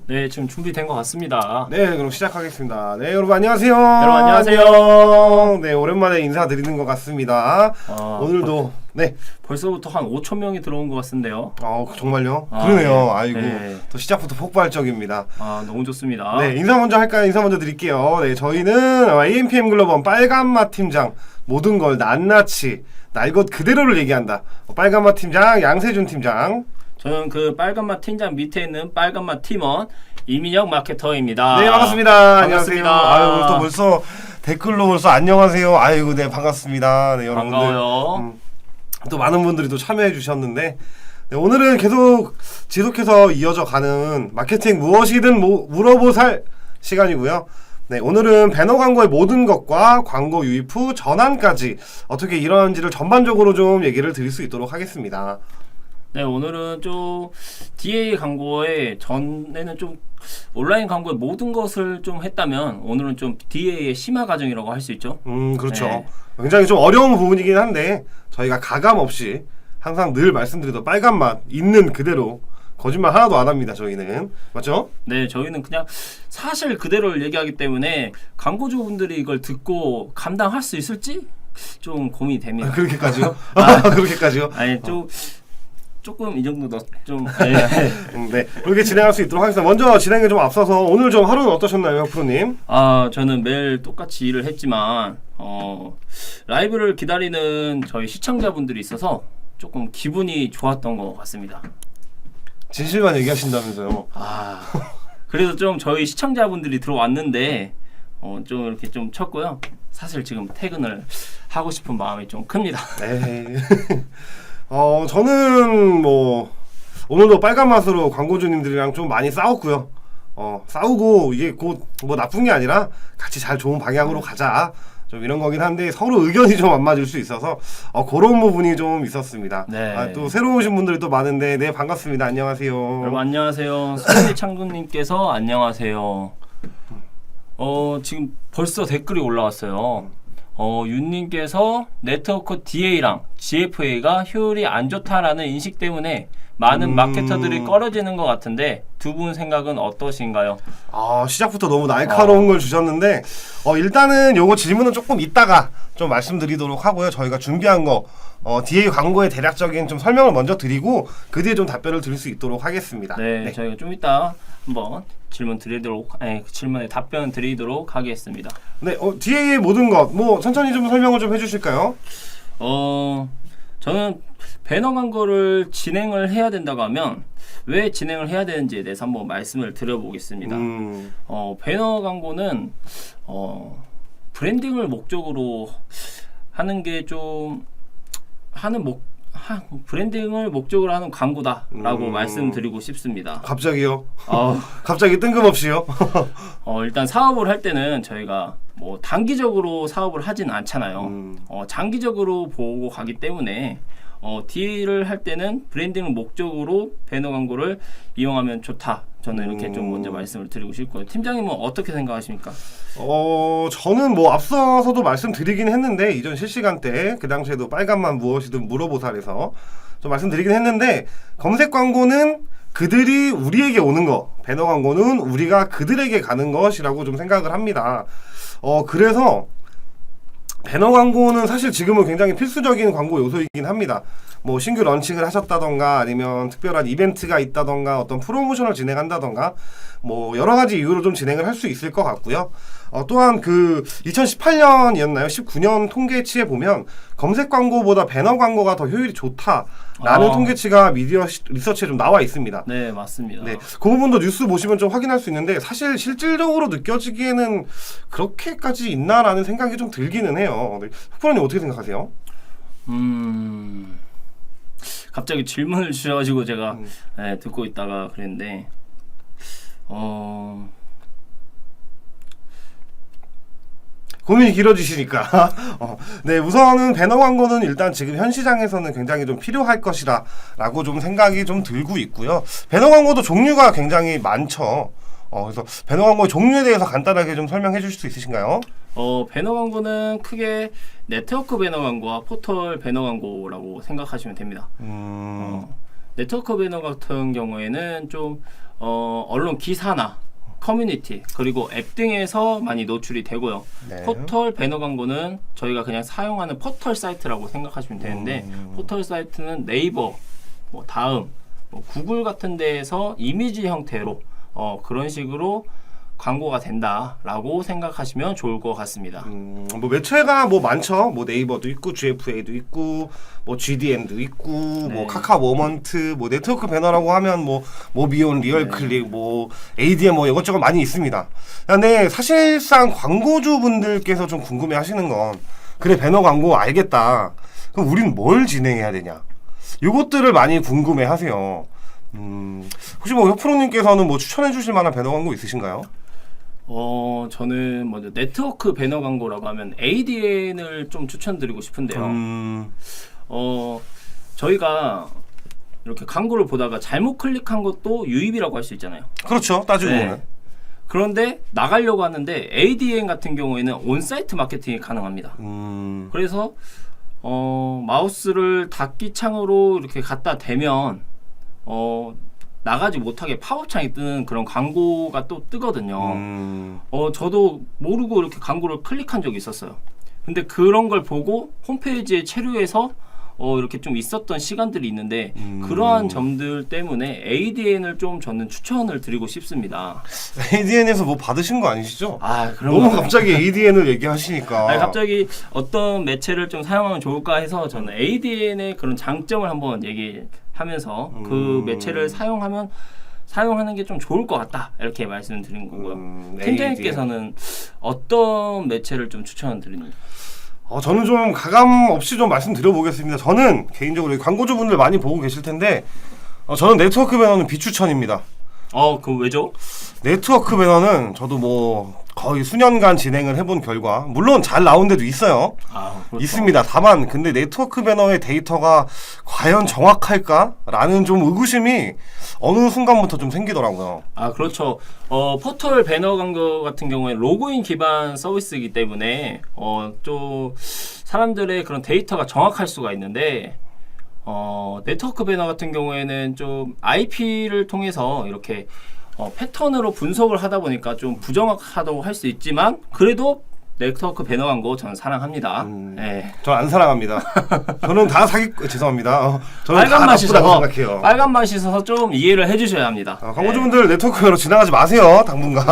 네, 지금 준비된 것 같습니다. 네, 그럼 시작하겠습니다. 네, 여러분 안녕하세요. 여러분 안녕하세요. 네, 오랜만에 인사드리는 것 같습니다. 오늘도 네. 벌써부터 한 5천 명이 들어온 것 같은데요. 정말요? 그러네요. 네. 아이고, 네. 또 시작부터 폭발적입니다. 너무 좋습니다. 네, 인사 먼저 할까요? 인사 먼저 드릴게요. 네, 저희는 AMPM 글로벌 빨간맛 팀장, 모든 걸 낱낱이 날 것 그대로를 얘기한다. 빨간맛 팀장 양세준 팀장. 저는 그 빨간맛 팀장 밑에 있는 빨간맛 팀원 이민혁 마케터입니다. 네, 반갑습니다. 반갑습니다. 안녕하세요. 아유, 또 벌써 댓글로 벌써 안녕하세요. 아이고, 네, 반갑습니다. 네, 여러분들. 반가워요. 또 많은 분들이 또 참여해 주셨는데, 네, 오늘은 계속 지속해서 이어져 가는 마케팅 무엇이든 물어보살 시간이고요. 네, 오늘은 배너 광고의 모든 것과 광고 유입 후 전환까지 어떻게 이러는지를 전반적으로 좀 얘기를 드릴 수 있도록 하겠습니다. 네, 오늘은 좀 DA 광고의 전에는 좀 온라인 광고의 모든 것을 좀 했다면 오늘은 좀 DA의 심화 과정이라고 할 수 있죠. 그렇죠. 네. 굉장히 좀 어려운 부분이긴 한데 저희가 가감 없이 항상 늘 말씀드리던 빨간 맛 있는 그대로 거짓말 하나도 안 합니다. 저희는 맞죠? 네, 저희는 그냥 사실 그대로를 얘기하기 때문에 광고주분들이 이걸 듣고 감당할 수 있을지 좀 고민이 됩니다. 그렇게까지요? 그렇게까지요? 아니 조금 이 정도 좀 네, 그렇게 진행할 수 있도록 하겠습니다. 먼저 진행에 좀 앞서서 오늘 좀 하루는 어떠셨나요, 프로님? 저는 매일 똑같이 일을 했지만 라이브를 기다리는 저희 시청자분들이 있어서 조금 기분이 좋았던 것 같습니다. 진실만 얘기하신다면서요? 그래서 좀 저희 시청자분들이 들어왔는데 좀 이렇게 좀 쳤고요. 사실 지금 퇴근을 하고 싶은 마음이 좀 큽니다. 네. 저는 뭐 오늘도 빨간 맛으로 광고주님들이랑 좀 많이 싸웠고요. 싸우고 이게 곧 뭐 나쁜 게 아니라 같이 잘 좋은 방향으로 가자. 좀 이런 거긴 한데 서로 의견이 좀 안 맞을 수 있어서 그런 부분이 좀 있었습니다. 네. 또 새로 오신 분들이 또 많은데 네, 반갑습니다. 안녕하세요. 여러분 안녕하세요. 소리 창구님께서 안녕하세요. 지금 벌써 댓글이 올라왔어요. 윤님께서 네트워크 DA랑 GFA가 효율이 안 좋다라는 인식 때문에 많은 마케터들이 꺼려지는 것 같은데 두 분 생각은 어떠신가요? 시작부터 너무 날카로운 걸 주셨는데 일단은 요거 질문은 조금 이따가 좀 말씀드리도록 하고요. 저희가 준비한 거 DA 광고의 대략적인 좀 설명을 먼저 드리고 그 뒤에 좀 답변을 드릴 수 있도록 하겠습니다. 네. 저희가 좀 이따 한번 질문에 답변 드리도록 하겠습니다. 네, DA의 모든 것 뭐 천천히 좀 설명을 좀 해주실까요? 저는 배너 광고를 진행을 해야 된다고 하면 왜 진행을 해야 되는지에 대해서 한번 말씀을 드려보겠습니다. 배너 광고는 브랜딩을 목적으로 하는 게 좀 브랜딩을 목적으로 하는 광고다라고 말씀드리고 싶습니다. 갑자기요? 갑자기 뜬금없이요? 일단 사업을 할 때는 저희가 뭐 단기적으로 사업을 하진 않잖아요. 장기적으로 보고 가기 때문에 DA를 할 때는 브랜딩을 목적으로 배너 광고를 이용하면 좋다. 저는 이렇게 좀 먼저 말씀을 드리고 싶고요. 팀장님은 어떻게 생각하십니까? 저는 뭐 앞서서도 말씀드리긴 했는데 이전 실시간 때 그 당시에도 빨간맛 무엇이든 물어보살에서 좀 말씀드리긴 했는데 검색 광고는 그들이 우리에게 오는 거, 배너 광고는 우리가 그들에게 가는 것이라고 좀 생각을 합니다. 그래서 배너 광고는 사실 지금은 굉장히 필수적인 광고 요소이긴 합니다. 뭐 신규 런칭을 하셨다던가 아니면 특별한 이벤트가 있다던가 어떤 프로모션을 진행한다던가 뭐 여러 가지 이유로 좀 진행을 할 수 있을 것 같고요. 또한 그 2018년이었나요? 19년 통계치에 보면 검색 광고보다 배너 광고가 더 효율이 좋다라는 통계치가 미디어 리서치에 좀 나와 있습니다. 네, 맞습니다. 네, 그 부분도 뉴스 보시면 좀 확인할 수 있는데 사실 실질적으로 느껴지기에는 그렇게까지 있나라는 생각이 좀 들기는 해요. 네, 후보님 어떻게 생각하세요? 갑자기 질문을 주셔가지고 제가 듣고 있다가 그랬는데 고민이 길어지시니까 네, 우선은 배너 광고는 일단 지금 현 시장에서는 굉장히 좀 필요할 것이라 라고 좀 생각이 좀 들고 있고요. 배너 광고도 종류가 굉장히 많죠. 그래서 배너 광고의 종류에 대해서 간단하게 좀 설명해 주실 수 있으신가요? 배너 광고는 크게 네트워크 배너 광고와 포털 배너 광고라고 생각하시면 됩니다. 네트워크 배너 같은 경우에는 좀 언론 기사나 커뮤니티 그리고 앱 등에서 많이 노출이 되고요. 네. 포털 배너 광고는 저희가 그냥 사용하는 포털 사이트라고 생각하시면 되는데 포털 사이트는 네이버, 뭐 다음, 뭐 구글 같은 데에서 이미지 형태로 그런 식으로 광고가 된다라고 생각하시면 좋을 것 같습니다. 뭐 매체가 뭐 많죠. 뭐 네이버도 있고 GFA도 있고 뭐 GDN도 있고 네. 뭐 카카오 모먼트 뭐 네트워크 배너라고 하면 뭐 모비온 리얼클릭 뭐 ADM 뭐 이것저것 많이 있습니다. 근데 사실상 광고주 분들께서 좀 궁금해 하시는 건 그래 배너 광고 알겠다. 그럼 우리는 뭘 진행해야 되냐? 요것들을 많이 궁금해 하세요. 혹시 뭐 혁프로님께서는 뭐 추천해 주실 만한 배너 광고 있으신가요? 저는 먼저 네트워크 배너 광고라고 하면 ADN을 좀 추천드리고 싶은데요. 저희가 이렇게 광고를 보다가 잘못 클릭한 것도 유입이라고 할 수 있잖아요. 그렇죠. 따지고 네. 보면. 그런데 나가려고 하는데 ADN 같은 경우에는 온사이트 마케팅이 가능합니다. 그래서 마우스를 닫기 창으로 이렇게 갖다 대면 나가지 못하게 팝업창이 뜨는 그런 광고가 또 뜨거든요. 저도 모르고 이렇게 광고를 클릭한 적이 있었어요. 근데 그런 걸 보고 홈페이지에 체류해서 이렇게 좀 있었던 시간들이 있는데 그러한 점들 때문에 ADN을 좀 저는 추천을 드리고 싶습니다. ADN에서 뭐 받으신 거 아니시죠? 그런 너무 거. 갑자기 ADN을 얘기하시니까. 갑자기 어떤 매체를 좀 사용하면 좋을까 해서 저는 ADN의 그런 장점을 한번 얘기하면서 그 매체를 사용하는 게 좀 좋을 것 같다 이렇게 말씀을 드린 거고요. 팀장님께서는 어떤 매체를 좀 추천드리는지? 저는 좀 가감 없이 좀 말씀드려보겠습니다. 저는 개인적으로 광고주분들 많이 보고 계실 텐데 저는 네트워크 배너는 비추천입니다. 그 왜죠? 네트워크 배너는 저도 뭐 거의 수년간 진행을 해본 결과 물론 잘 나온 데도 있어요. 그렇죠. 있습니다. 다만 근데 네트워크 배너의 데이터가 과연 정확할까라는 좀 의구심이 어느 순간부터 좀 생기더라고요. 그렇죠. 포털 배너 광고 같은 경우에 로그인 기반 서비스이기 때문에 좀 사람들의 그런 데이터가 정확할 수가 있는데 네트워크 배너 같은 경우에는 좀 IP를 통해서 이렇게 패턴으로 분석을 하다 보니까 좀 부정확하다고 할 수 있지만 그래도 네트워크 배너 광고 저는 사랑합니다. 네. 저는 안 사랑합니다. 저는 다 죄송합니다. 저는 빨간 다 맛이 나쁘다고 있어서 생각해요. 빨간 맛이 있어서 좀 이해를 해주셔야 합니다. 광고주분들 네트워크 배너 진행하지 마세요. 당분간.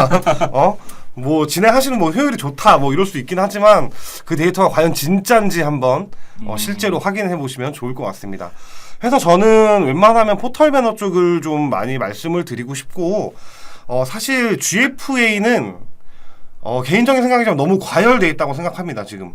뭐 진행하시는 뭐 효율이 좋다 뭐 이럴 수 있긴 하지만 그 데이터가 과연 진짜인지 한번 실제로 확인해 보시면 좋을 것 같습니다. 그래서 저는 웬만하면 포털 배너 쪽을 좀 많이 말씀을 드리고 싶고 사실 GFA는 개인적인 생각이지만 너무 과열돼 있다고 생각합니다. 지금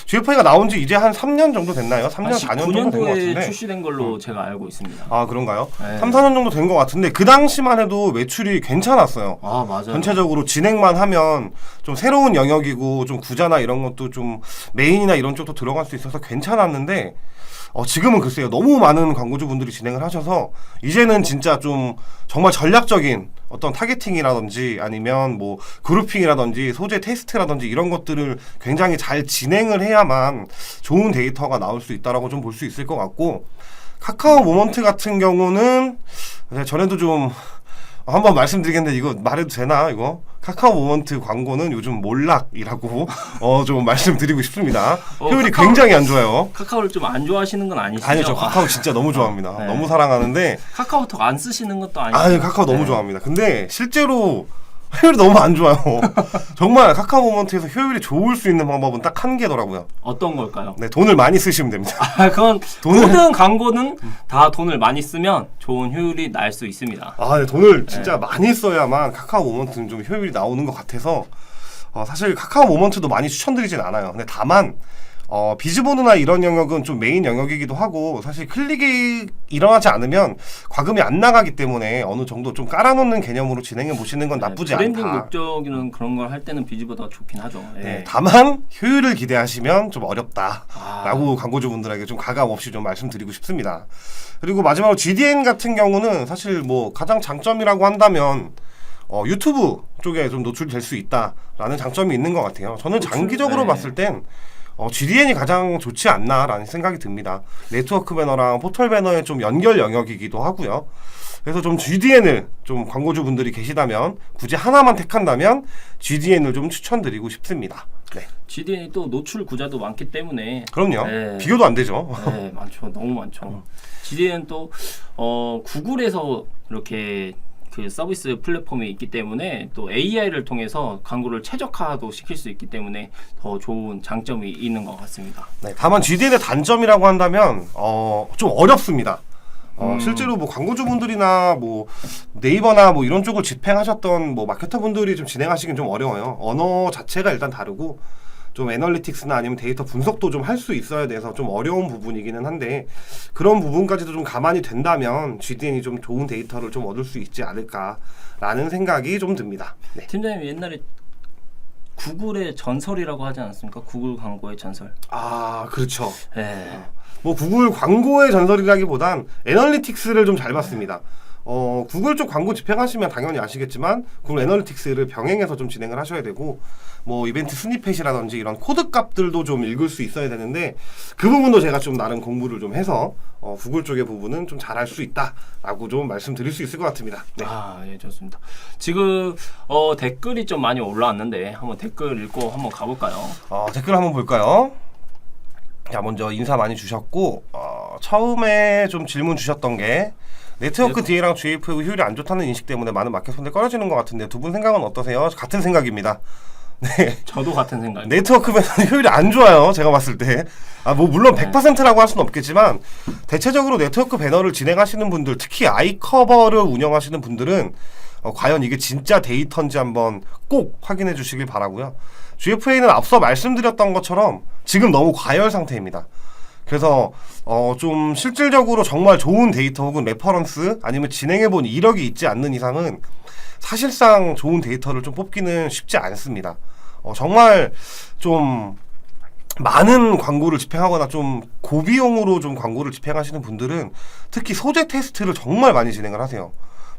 GFA가 나온 지 이제 한 3년 정도 됐나요? 3년 4년 정도 된 것 9년도에 같은데 출시된 걸로 제가 알고 있습니다. 그런가요? 네. 3, 4년 정도 된 것 같은데 그 당시만 해도 매출이 괜찮았어요. 맞아요. 전체적으로 진행만 하면 좀 새로운 영역이고 좀 구자나 이런 것도 좀 메인이나 이런 쪽도 들어갈 수 있어서 괜찮았는데 지금은 글쎄요. 너무 많은 광고주분들이 진행을 하셔서 이제는 진짜 좀 정말 전략적인 어떤 타겟팅이라든지 아니면 뭐 그룹핑이라든지 소재 테스트라든지 이런 것들을 굉장히 잘 진행을 해야만 좋은 데이터가 나올 수 있다라고 좀 볼 수 있을 것 같고 카카오 모먼트 같은 경우는 전에도 좀 한번 말씀드리겠는데 이거 말해도 되나 이거? 카카오 모먼트 광고는 요즘 몰락이라고 좀 말씀드리고 싶습니다. 효율이 굉장히 안 좋아요. 카카오를 좀 안 좋아하시는 건 아니시죠? 아니요, 저 카카오 진짜 너무 좋아합니다. 네. 너무 사랑하는데. 카카오톡 안 쓰시는 것도 아니고. 카카오 너무 좋아합니다. 근데 실제로 효율이 너무 안 좋아요. 정말 카카오 모먼트에서 효율이 좋을 수 있는 방법은 딱 한 개더라고요. 어떤 걸까요? 네, 돈을 많이 쓰시면 됩니다. 그건 모든 광고는 다 돈을 많이 쓰면 좋은 효율이 날 수 있습니다. 네, 돈을 진짜 많이 써야만 카카오 모먼트는 좀 효율이 나오는 것 같아서 사실 카카오 모먼트도 많이 추천드리진 않아요. 근데 다만 비즈보드나 이런 영역은 좀 메인 영역이기도 하고 사실 클릭이 일어나지 않으면 과금이 안 나가기 때문에 어느 정도 좀 깔아놓는 개념으로 진행해 보시는 건 나쁘지 브랜딩 않다. 목적이는 그런 걸 할 때는 비즈보드가 좋긴 하죠. 네, 다만 효율을 기대하시면 좀 어렵다라고 광고주분들에게 좀 가감 없이 좀 말씀드리고 싶습니다. 그리고 마지막으로 GDN 같은 경우는 사실 뭐 가장 장점이라고 한다면 유튜브 쪽에 좀 노출될 수 있다라는 장점이 있는 것 같아요. 저는 장기적으로 봤을 땐 GDN이 가장 좋지 않나라는 생각이 듭니다. 네트워크 배너랑 포털 배너의 좀 연결 영역이기도 하고요. 그래서 좀 GDN을 좀 광고주분들이 계시다면 굳이 하나만 택한다면 GDN을 좀 추천드리고 싶습니다. 네. GDN이 또 노출 구자도 많기 때문에 그럼요. 네. 비교도 안 되죠. 네, 많죠. 너무 많죠. GDN 또 구글에서 이렇게 그 서비스 플랫폼이 있기 때문에 또 AI를 통해서 광고를 최적화도 시킬 수 있기 때문에 더 좋은 장점이 있는 것 같습니다. 네, 다만 GDN의 단점이라고 한다면 좀 어렵습니다. 실제로 뭐 광고주분들이나 뭐 네이버나 뭐 이런 쪽을 집행하셨던 뭐 마케터분들이 좀 진행하시긴 좀 어려워요. 언어 자체가 일단 다르고 좀 애널리틱스나 아니면 데이터 분석도 좀 할 수 있어야 돼서 좀 어려운 부분이기는 한데 그런 부분까지도 좀 감안이 된다면 GDN이 좀 좋은 데이터를 좀 얻을 수 있지 않을까라는 생각이 좀 듭니다. 네. 팀장님 옛날에 구글의 전설이라고 하지 않았습니까? 구글 광고의 전설. 아, 그렇죠. 네. 뭐 구글 광고의 전설이라기보단 애널리틱스를 좀 잘 봤습니다. 구글 쪽 광고 집행하시면 당연히 아시겠지만 구글 애널리틱스를 병행해서 좀 진행을 하셔야 되고 뭐 이벤트 스니펫이라든지 이런 코드 값들도 좀 읽을 수 있어야 되는데 그 부분도 제가 좀 나름 공부를 좀 해서 구글 쪽의 부분은 좀 잘할 수 있다라고 좀 말씀드릴 수 있을 것 같습니다. 네. 아, 예, 좋습니다. 지금 댓글이 좀 많이 올라왔는데 한번 댓글 읽고 한번 가볼까요? 댓글 한번 볼까요? 자, 먼저 인사 많이 주셨고 처음에 좀 질문 주셨던 게 네트워크 DA랑 GF의 효율이 안 좋다는 인식 때문에 많은 마켓 손대 떨어지는 것 같은데 두 분 생각은 어떠세요? 같은 생각입니다. 네. 저도 같은 생각입니다. 네트워크 배너는 효율이 안 좋아요. 제가 봤을 때. 뭐 물론 100%라고 할 수는 없겠지만 대체적으로 네트워크 배너를 진행하시는 분들, 특히 아이커버를 운영하시는 분들은 과연 이게 진짜 데이터인지 한번 꼭 확인해 주시길 바라고요. GFA는 앞서 말씀드렸던 것처럼 지금 너무 과열 상태입니다. 그래서 좀 실질적으로 정말 좋은 데이터 혹은 레퍼런스 아니면 진행해본 이력이 있지 않는 이상은 사실상 좋은 데이터를 좀 뽑기는 쉽지 않습니다. 정말 좀 많은 광고를 집행하거나 좀 고비용으로 좀 광고를 집행하시는 분들은 특히 소재 테스트를 정말 많이 진행을 하세요.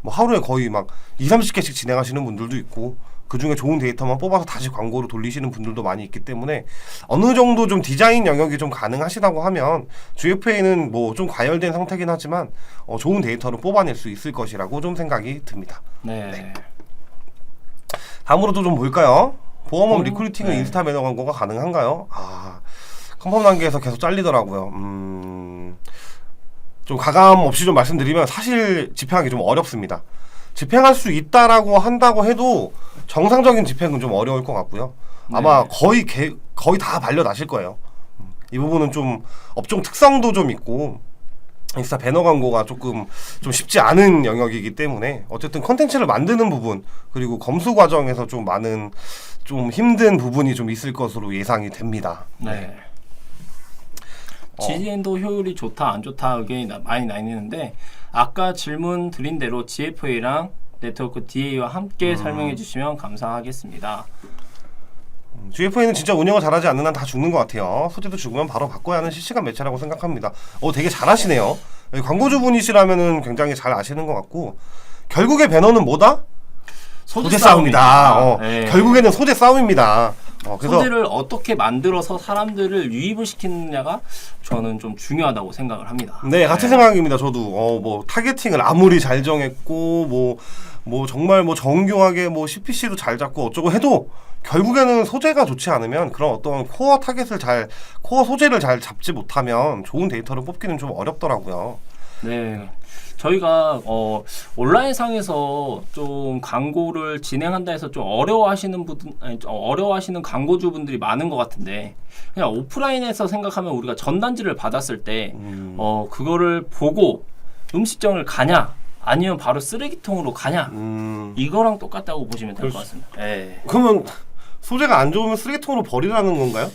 뭐 하루에 거의 막 20-30개씩 진행하시는 분들도 있고 그 중에 좋은 데이터만 뽑아서 다시 광고로 돌리시는 분들도 많이 있기 때문에 어느 정도 좀 디자인 영역이 좀 가능하시다고 하면 GFA는 뭐 좀 과열된 상태긴 하지만 좋은 데이터를 뽑아낼 수 있을 것이라고 좀 생각이 듭니다. 네. 다음으로도 좀 볼까요? 보험업 리크루팅은 인스타 매너 광고가 가능한가요? 컨펌 단계에서 계속 잘리더라고요. 좀 가감 없이 좀 말씀드리면 사실 집행하기 좀 어렵습니다. 집행할 수 있다라고 한다고 해도 정상적인 집행은 좀 어려울 것 같고요. 아마 거의 다 발려나실 거예요. 이 부분은 좀 업종 특성도 좀 있고 인스타 배너 광고가 조금 좀 쉽지 않은 영역이기 때문에 어쨌든 컨텐츠를 만드는 부분 그리고 검수 과정에서 좀 많은 좀 힘든 부분이 좀 있을 것으로 예상이 됩니다. 네. GDN도 효율이 좋다 안 좋다 의견이 많이 나뉘는데 아까 질문 드린 대로 GFA랑 네트워크 DA와 함께 설명해 주시면 감사하겠습니다. GFA는 진짜 운영을 잘하지 않는 한 다 죽는 것 같아요. 소재도 죽으면 바로 바꿔야 하는 실시간 매체라고 생각합니다. 되게 잘하시네요. 광고주분이시라면은 굉장히 잘 아시는 것 같고 결국에 배너는 뭐다? 소재 싸움이다. 결국에는 소재 싸움입니다. 그래서 소재를 어떻게 만들어서 사람들을 유입을 시키느냐가 저는 좀 중요하다고 생각을 합니다. 네, 같은 생각입니다. 저도 뭐 타겟팅을 아무리 잘 정했고 뭐 정말 뭐 정교하게 뭐 CPC도 잘 잡고 어쩌고 해도 결국에는 소재가 좋지 않으면 그런 어떤 코어 소재를 잘 잡지 못하면 좋은 데이터를 뽑기는 좀 어렵더라고요. 네. 저희가 온라인상에서 좀 광고를 진행한다 해서 좀 어려워하시는 광고주분들이 많은 것 같은데 그냥 오프라인에서 생각하면 우리가 전단지를 받았을 때 그거를 보고 음식점을 가냐 아니면 바로 쓰레기통으로 가냐 이거랑 똑같다고 보시면 될 것 같습니다. 네. 그러면 소재가 안 좋으면 쓰레기통으로 버리라는 건가요?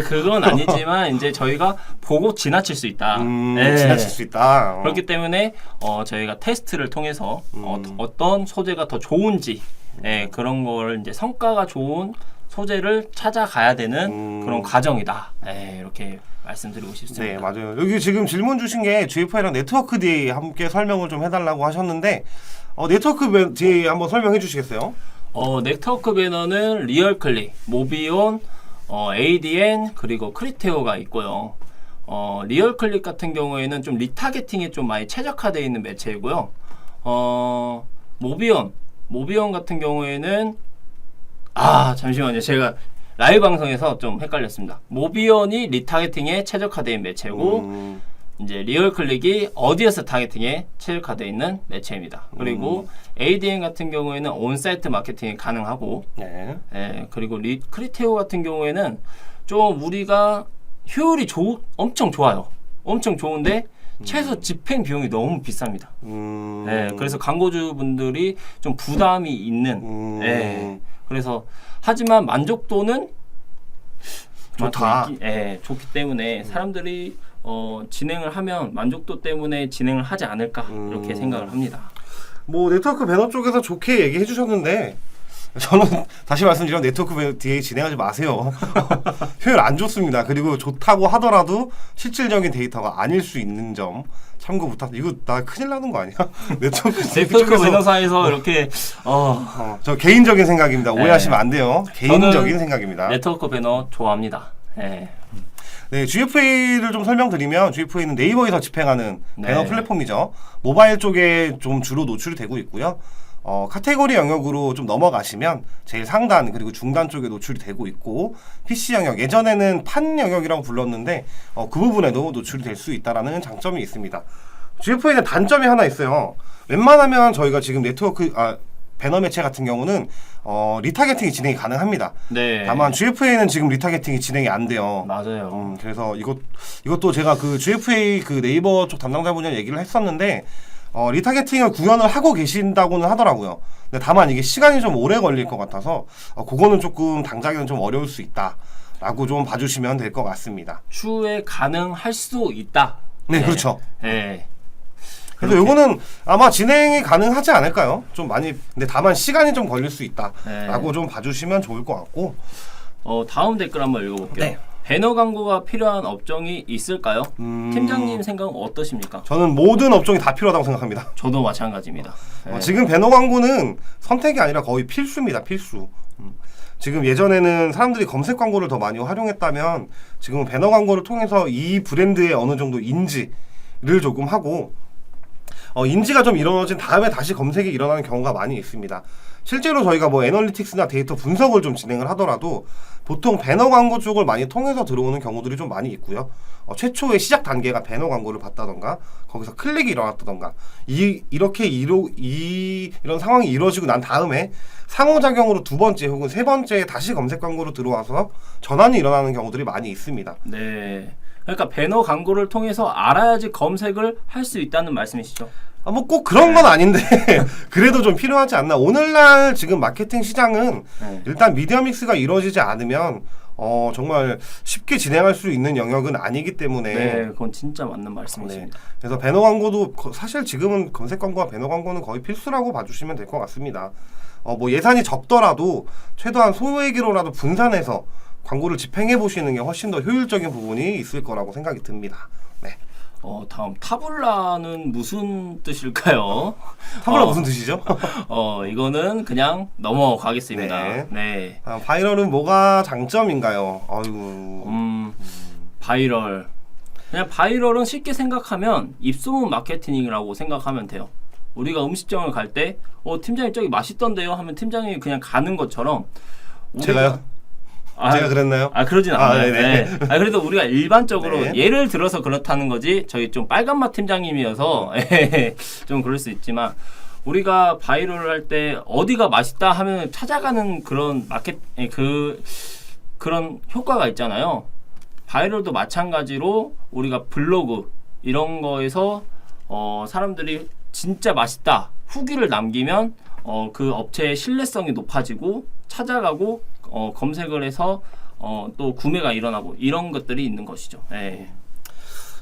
그건 아니지만 이제 저희가 보고 지나칠 수 있다. 지나칠 수 있다. 그렇기 때문에 저희가 테스트를 통해서 어떤 소재가 더 좋은지 그런 걸 이제 성과가 좋은 소재를 찾아가야 되는 그런 과정이다. 이렇게 말씀드리고 싶습니다. 네, 맞아요. 여기 지금 질문 주신 게 GFA랑 네트워크 DA 함께 설명을 좀 해달라고 하셨는데 네트워크 DA 한번 설명해 주시겠어요? 네트워크 배너는 리얼클릭, 모비온, ADN 그리고 크리테오가 있고요. 리얼클릭 같은 경우에는 좀 리타겟팅에 좀 많이 최적화되어 있는 매체이고요. 모비언 같은 경우에는 잠시만요. 제가 라이브 방송에서 좀 헷갈렸습니다. 모비언이 리타겟팅에 최적화되어 있는 매체고 이제 리얼클릭이 어디에서 타겟팅에 최적화되어 있는 매체입니다. 그리고 ADN 같은 경우에는 온사이트 마케팅이 가능하고 그리고 크리테오 같은 경우에는 좀 우리가 효율이 엄청 좋아요. 엄청 좋은데 최소 집행 비용이 너무 비쌉니다. 그래서 광고주분들이 좀 부담이 있는 그래서 하지만 만족도는 좋다. 좋기 때문에 사람들이 진행을 하면 만족도 때문에 진행을 하지 않을까 이렇게 생각을 합니다. 뭐 네트워크 배너 쪽에서 좋게 얘기해 주셨는데 저는 다시 말씀드리면 네트워크 배너 DA 진행하지 마세요. 효율 안 좋습니다. 그리고 좋다고 하더라도 실질적인 데이터가 아닐 수 있는 점 참고 부탁드립니다. 이거 나 큰일 나는 거 아니야? 네트워크 배너사에서 이렇게 저 개인적인 생각입니다. 오해하시면 안 돼요. 개인적인 생각입니다. 네트워크 배너 좋아합니다. 네, GFA를 좀 설명드리면 GFA는 네이버에서 집행하는 배너 플랫폼이죠. 모바일 쪽에 좀 주로 노출이 되고 있고요. 카테고리 영역으로 좀 넘어가시면 제일 상단 그리고 중단 쪽에 노출이 되고 있고 PC 영역, 예전에는 판 영역이라고 불렀는데 그 부분에도 노출이 될 수 있다라는 장점이 있습니다. GFA는 단점이 하나 있어요. 웬만하면 저희가 지금 배너 매체 같은 경우는 리타겟팅이 진행이 가능합니다. 다만 GFA는 지금 리타겟팅이 진행이 안 돼요. 맞아요. 그래서 이것도 제가 그 GFA 그 네이버 쪽 담당자분이랑 얘기를 했었는데 리타겟팅을 구현을 하고 계신다고는 하더라고요. 근데 다만 이게 시간이 좀 오래 걸릴 것 같아서 그거는 조금 당장에는 좀 어려울 수 있다라고 좀 봐주시면 될 것 같습니다. 추후에 가능할 수 있다. 네, 그렇죠. 그래서 그렇게. 요거는 아마 진행이 가능하지 않을까요? 좀 많이 근데 다만 시간이 좀 걸릴 수 있다라고 좀 봐주시면 좋을 것 같고. 다음 댓글 한번 읽어볼게요. 네. 배너 광고가 필요한 업종이 있을까요? 팀장님 생각은 어떠십니까? 저는 모든 업종이 다 필요하다고 생각합니다. 저도 마찬가지입니다. 지금 배너 광고는 선택이 아니라 거의 필수입니다. 필수. 지금 예전에는 사람들이 검색 광고를 더 많이 활용했다면 지금은 배너 광고를 통해서 이 브랜드의 어느 정도 인지를 조금 하고 인지가 좀 이루어진 다음에 다시 검색이 일어나는 경우가 많이 있습니다. 실제로 저희가 뭐 애널리틱스나 데이터 분석을 좀 진행을 하더라도 보통 배너 광고 쪽을 많이 통해서 들어오는 경우들이 좀 많이 있고요. 최초의 시작 단계가 배너 광고를 봤다던가 거기서 클릭이 일어났다던가 이런 상황이 이루어지고 난 다음에 상호작용으로 두 번째 혹은 세 번째 다시 검색 광고로 들어와서 전환이 일어나는 경우들이 많이 있습니다. 네. 그러니까 배너 광고를 통해서 알아야지 검색을 할 수 있다는 말씀이시죠? 뭐 꼭 그런 건 아닌데 그래도 좀 필요하지 않나. 오늘날 지금 마케팅 시장은 일단 미디어 믹스가 이루어지지 않으면 정말 쉽게 진행할 수 있는 영역은 아니기 때문에 그건 진짜 맞는 말씀이십니다. 그래서 배너 광고도 사실 지금은 검색 광고와 배너 광고는 거의 필수라고 봐주시면 될 것 같습니다. 뭐 예산이 적더라도 최대한 소액으로라도 분산해서 광고를 집행해 보시는 게 훨씬 더 효율적인 부분이 있을 거라고 생각이 듭니다. 네. 다음 타블라는 무슨 뜻일까요? 타블라 무슨 뜻이죠? 이거는 그냥 넘어가겠습니다. 네. 바이럴은 뭐가 장점인가요? 아이고. 바이럴. 그냥 바이럴은 쉽게 생각하면 입소문 마케팅이라고 생각하면 돼요. 우리가 음식점을 갈 때 팀장님 저기 맛있던데요 하면 팀장님이 그냥 가는 것처럼 제가요? 제가 그랬나요? 그러진 않아요. 그래도 우리가 일반적으로 예를 들어서 그렇다는 거지 저희 좀 빨간맛 팀장님이어서 좀 그럴 수 있지만 우리가 바이럴을 할 때 어디가 맛있다 하면 찾아가는 그런 그런 효과가 있잖아요. 바이럴도 마찬가지로 우리가 블로그 이런 거에서 사람들이 진짜 맛있다 후기를 남기면 그 업체의 신뢰성이 높아지고 찾아가고 검색을 해서 또 구매가 일어나고 이런 것들이 있는 것이죠.